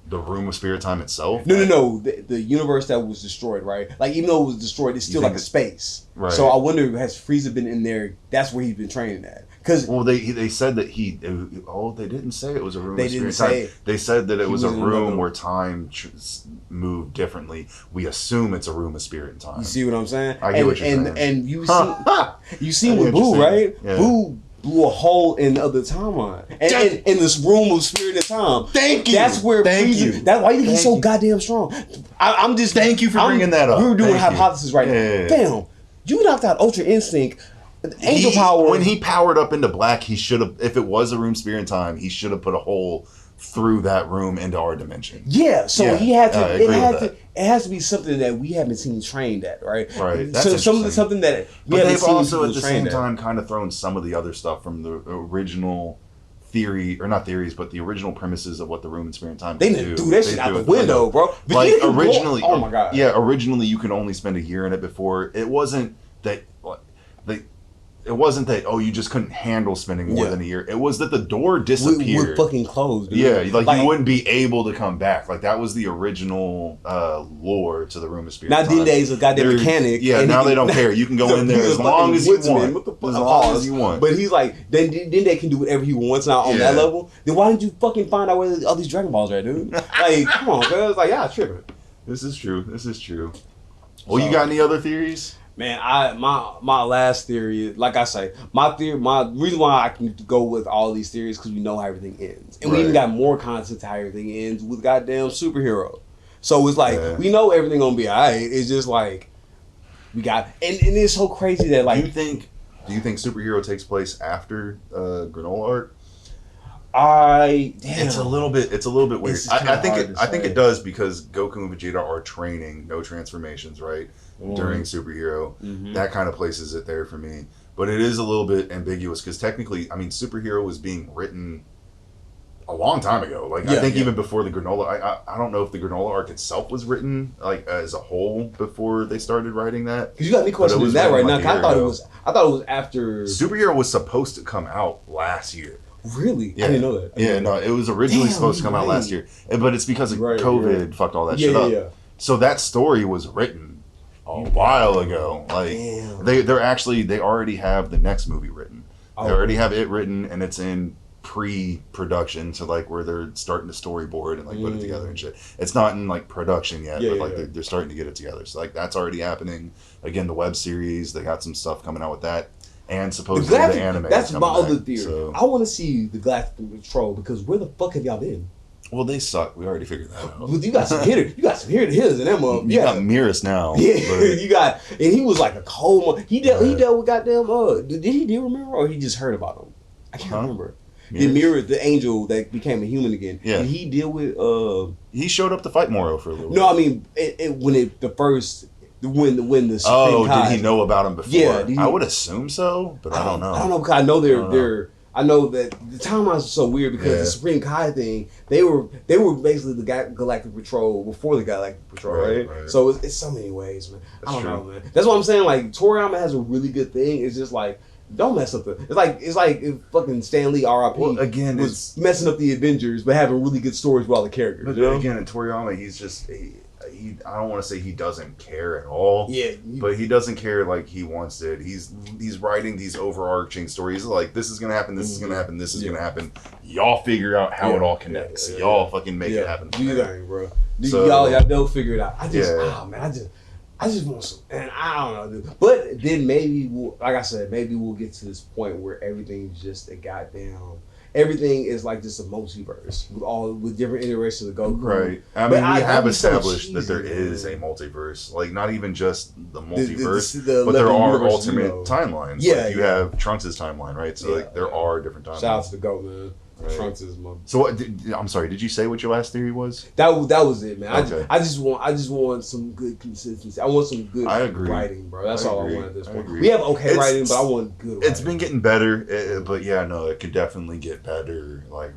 The room of spirit time itself? No. The universe that was destroyed, right? Like, even though it was destroyed, it's still like a space. Right. So I wonder, has Frieza been in there? That's where he's been training at. Well, they said that they didn't say it was a room of spirit time. They said that it was a room where time moved differently. We assume it's a room of spirit and time. You see what I'm saying? I get what you're saying. And you see with Boo, right? Yeah. Boo blew a hole in the other timeline. And in this room of spirit and time. Thank you. That's where Frieza. That's why he's so goddamn strong. I'm just. Thank you for bringing that up. We were doing hypothesis right now. Damn, you knocked out Ultra Instinct. Angel power. When he powered up into black, he should have. If it was a room spirit in time, he should have put a hole through that room into our dimension. Yeah, so he had to. It has to be something that we haven't seen trained at, right? Right. That's something that. But they've also at the same time kind of thrown some of the other stuff from the original theory, or not theories, but the original premises of what the room and spirit in time. They didn't do that shit out the window, bro. Like originally, oh my god. Yeah, originally you could only spend a year in it before. It wasn't that. It wasn't that, you just couldn't handle spending more than a year. It was that the door disappeared. We're fucking closed, dude. Yeah, like you wouldn't be able to come back. Like, that was the original lore to the Room of Spirit. Now, Dende's a goddamn mechanic. Yeah, now they don't care. You can go in there as long as you want. As long as you want. But he's like, Dende can do whatever he wants now on that level. Then why didn't you fucking find out where all these Dragon Balls are, dude? Like, come on, cuz. Like, yeah, tripping. This is true. Well, you got any other theories? Man, my last theory, like I say, my reason why I can go with all these theories because we know how everything ends, and we even got more content to how everything ends with goddamn superhero. So it's like we know everything gonna be alright. It's just like we got, and it's so crazy that like. Do you think superhero takes place after Granolah Arc? Damn. It's a little bit weird. I think it does because Goku and Vegeta are training, no transformations, right? During superhero. That kind of places it there for me. But it is a little bit ambiguous because technically, I mean, superhero was being written a long time ago. Like I think even before the Granolah, I don't know if the Granolah arc itself was written like as a whole before they started writing that. Because you got me questioning that right now. I thought it was after superhero was supposed to come out last year. Really? Yeah. I didn't know that. No, it was originally supposed to come out last year, but it's because of COVID fucked all that shit up. Yeah. So that story was written a while ago. Like they already have the next movie written. They already have it written, and it's in pre-production, so like where they're starting to storyboard and like put it together and shit. It's not in like production yet, but like they're starting to get it together. So like that's already happening. Again, the web series, they got some stuff coming out with that. And supposedly the anime. That's my other theory. So. I want to see the Galactic Patrol because where the fuck have y'all been? Well, they suck. We already figured that out. Well, you got some hitters. You got some hitters in them. You got Miras now. Yeah, you got, and he was like a cold one. He dealt with goddamn. Did he deal with Mira or he just heard about him? I can't remember. Did Mirror the angel that became a human again? Yeah. Did he deal with? He showed up to fight Moro for a little. No, bit. I mean when the Supreme Kai, did he know about him before? Yeah, I would assume so, but I don't know. I don't know because I know they're. I know that the timelines are so weird because the Supreme Kai thing, they were basically the Galactic Patrol before the Galactic Patrol, right? So it's so many ways, man. I don't know, man. That's what I'm saying. Like Toriyama has a really good thing. It's just like don't mess up it's like if fucking Stan Lee R.I.P. Well, again, was messing up the Avengers, but having really good stories with all the characters. But again, in Toriyama, he's just. I don't want to say he doesn't care at all. Yeah. But he doesn't care like he wants it. He's writing these overarching stories like this is gonna happen, this is gonna happen, this is gonna happen. Y'all figure out how it all connects. Y'all fucking make it happen. Do your thing, bro. Y'all don't figure it out. I just want some, and I don't know, dude. But then maybe like I said, maybe we'll get to this point where everything's just a goddamn. Everything is like just a multiverse with different iterations of Goku. Right. I mean, we have established that there is a multiverse. Like, not even just the multiverse, but there are alternate timelines. Yeah. Like, you have Trunks' timeline, right? So, there are different timelines. Shout out to the GOAT, man. Right. Trunks is my. So what? I'm sorry. Did you say what your last theory was? That was it, man. Okay. I just want some good consistency. I want some good writing, bro. That's all I want at this point. We have writing, but I want good. It's been getting better, but it could definitely get better. Like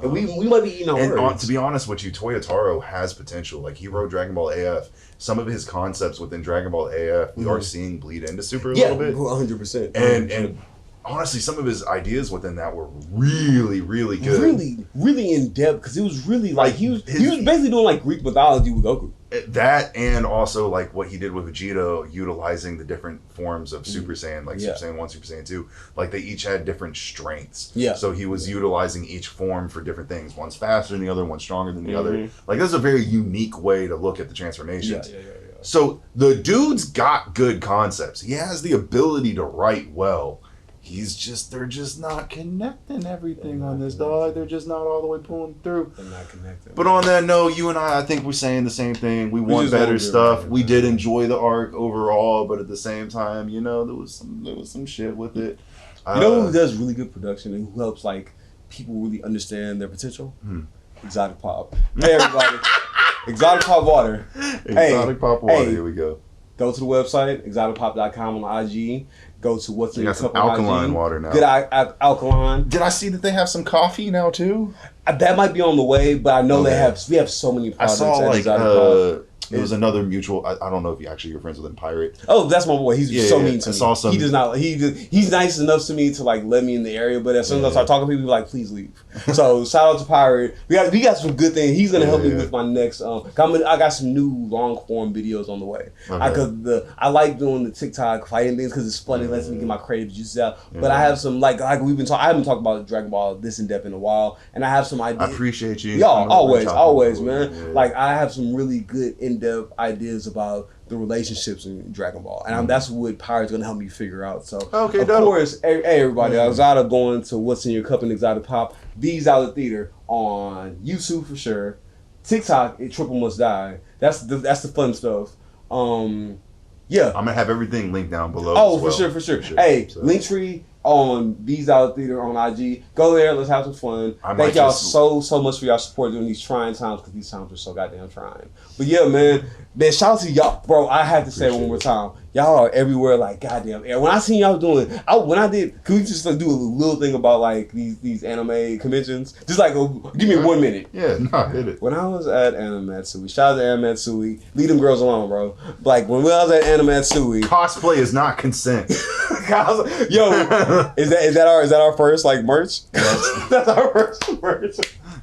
and we might be eating our words. To be honest with you, Toyotaro has potential. Like he wrote Dragon Ball AF. Some of his concepts within Dragon Ball AF we are seeing bleed into Super a little bit. 100%. And honestly, some of his ideas within that were really, really good. Really, really in depth because it was really like he was basically doing like Greek mythology with Goku. That and also like what he did with Vegeta, utilizing the different forms of Super Saiyan, like Super Saiyan 1, Super Saiyan 2. Like they each had different strengths. Yeah. So he was utilizing each form for different things. One's faster than the other, one's stronger than the other. Like that's a very unique way to look at the transformations. Yeah. So the dude's got good concepts. He has the ability to write well. They're just not connecting everything on this, dog. They're just not all the way pulling through. They're not connected. But on that note, you and I think we're saying the same thing. We want better stuff. We did enjoy the arc overall, but at the same time, there was some shit with it. You know who does really good production and who helps like people really understand their potential? Exotic Pop. Hey everybody. Exotic Pop Water. Exotic Pop Water, here we go. Go to the website, exoticpop.com on IG. Go to what's in your cup of alkaline water now. Good alkaline. Did I see that they have some coffee now too? That might be on the way, but I know we have so many products. I saw like it was another mutual. I don't know if you're friends with him, Pirate. Oh, that's my boy. He's so mean to me. I saw some. He does not. He's nice enough to me to like let me in the area, but as soon as I start talking to people, he's like, please leave. So shout out to Pirate. We got some good things. He's gonna help me with my next. I got some new long form videos on the way. I like doing the TikTok fighting things because it's funny. It lets me get my creative juices out. But I have some like we've been talking. I haven't talked about Dragon Ball this in depth in a while, and I have some ideas. I appreciate you. Y'all always, man. Yeah. Like I have some really good in depth ideas about the relationships in Dragon Ball, and that's what Pirate's gonna help me figure out. So of course, hey everybody, Exotic going to what's in your cup and Exotic Pop. VDOLLATHEATER on YouTube for sure. TikTok, Triple Must Die. That's the fun stuff. Yeah, I'm gonna have everything linked down below. Oh, for sure. Hey, Linktree on VDOLLATHEATER on IG. Go there. Let's have some fun. Thank y'all so much for y'all support during these trying times because these times are so goddamn trying. But yeah, man, shout out to y'all, bro. I have to say it one more time. Y'all are everywhere, like goddamn. When I seen y'all doing, can we just like do a little thing about like these anime conventions? Just like give me 1 minute. Yeah, hit it. When I was at Animatsui, shout out to Animatsui. Leave them girls alone, bro. Like when I was at Animatsui, cosplay is not consent. Yo, is that our first like merch? That's our first merch.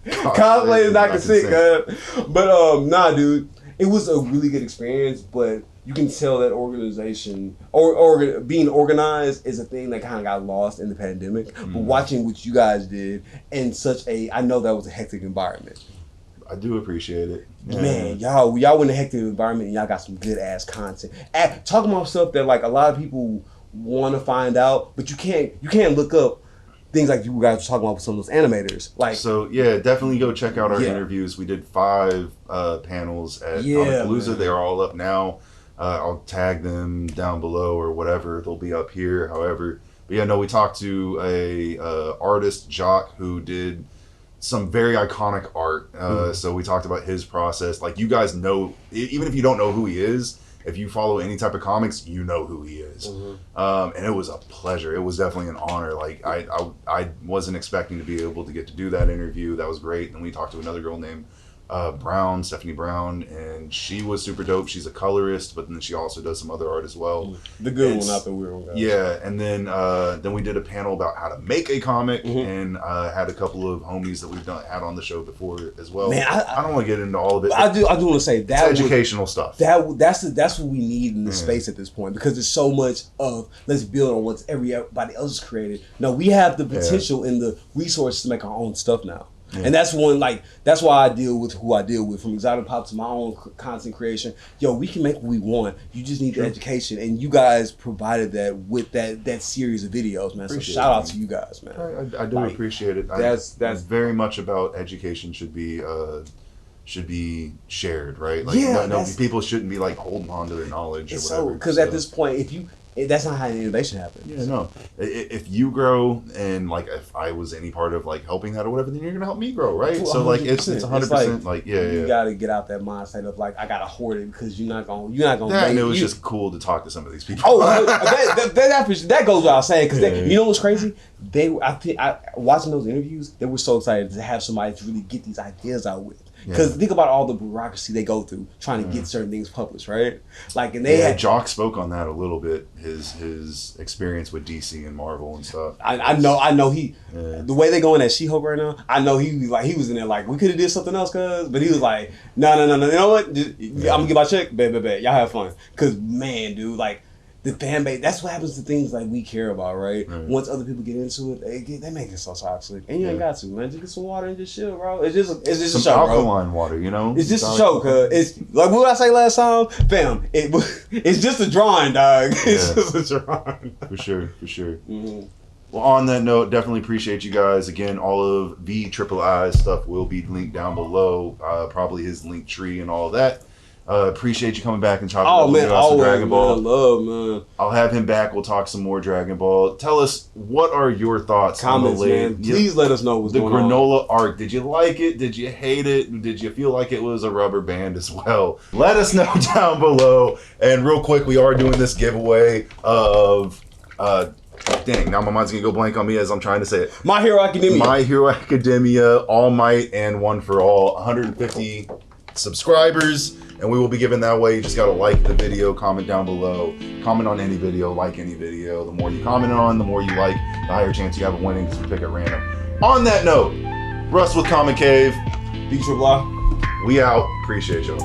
Cosplay is not consent, God. But nah, dude, it was a really good experience. But you can tell that organization or being organized is a thing that kind of got lost in the pandemic. But watching what you guys did in I know that was a hectic environment. I do appreciate it. Yeah. Man, y'all in a hectic environment and y'all got some good ass content. Talking about stuff that like a lot of people want to find out, but you can't look up things like you guys were talking about with some of those animators. Like, so yeah, definitely go check out our interviews. We did 5 panels at Comicpalooza. They're all up now. I'll tag them down below or whatever. They'll be up here. However, But yeah, no, we talked to a artist, Jock, who did some very iconic art. So we talked about his process. Like, you guys know, even if you don't know who he is, if you follow any type of comics, you know who he is. And it was a pleasure. It was definitely an honor. Like, I wasn't expecting to be able to get to do that interview. That was great. And we talked to another girl named Stephanie Brown, and she was super dope. She's a colorist, but then she also does some other art as well. The good one, not the weird one, guys. Yeah, and then we did a panel about how to make a comic, and had a couple of homies that we've had on the show before as well. Man, I don't want to get into all of it. I do want to say that it's educational stuff. That's what we need in the space at this point, because there's so much of let's build on what everybody else has created. No, we have the potential and the resources to make our own stuff now. And that's why I deal with who I deal with, from exotic pop to my own content creation. Yo, we can make what we want. You just need the education, and you guys provided that with that series of videos, man. So shout out to you guys, man. I do appreciate it. That's very much about education should be shared, right? Like, no, people shouldn't be like holding on to their knowledge or whatever. Because at this point, that's not how innovation happens. Yeah, no. If you grow, and like if I was any part of like helping that or whatever, then you're gonna help me grow, right? 100%. So like it's 100% like you gotta get out that mindset of like I gotta hoard it, because you're not gonna. And it was just cool to talk to some of these people. Oh, that goes without saying, because you know what's crazy? I watching those interviews, they were so excited to have somebody to really get these ideas out with. Because think about all the bureaucracy they go through trying to get certain things published, right? Like, and they Jock spoke on that a little bit. His experience with DC and Marvel and stuff. I know he the way they going at She-Hulk right now. I know he was in there like, we could have did something else, but he was like, no. You know what? I'm gonna get my check. Bet. Y'all have fun. Because man, dude, like, the fan base, that's what happens to things like we care about, right? Once other people get into it, they make it so toxic. And you ain't got to, man. Just get some water and just chill, bro. It's just a show, alkaline water, you know? It's just a show, cuz. It's like what I say last time? Fam, it's just a drawing, dog. It's just a drawing. For sure. Well, on that note, definitely appreciate you guys. Again, all of VtripleI's stuff will be linked down below. Probably his link tree and all of that. Appreciate you coming back and talking about some Dragon Ball. Man, love, man. I'll have him back. We'll talk some more Dragon Ball. Tell us, what are your thoughts Comments, on the man. Please let us know what's going on. The Granolah arc. Did you like it? Did you hate it? Did you feel like it was a rubber band as well? Let us know down below. And real quick, we are doing this giveaway of dang, now my mind's gonna go blank on me as I'm trying to say it. My Hero Academia. My Hero Academia, All Might and One for All. 150 subscribers, and we will be giving that away. You just gotta like the video, comment down below, comment on any video, like any video. The more you comment on, the more you like, the higher chance you have of winning, because we pick at random. On that note, Russ with Comic Cave, VtripleI. We out. Appreciate y'all.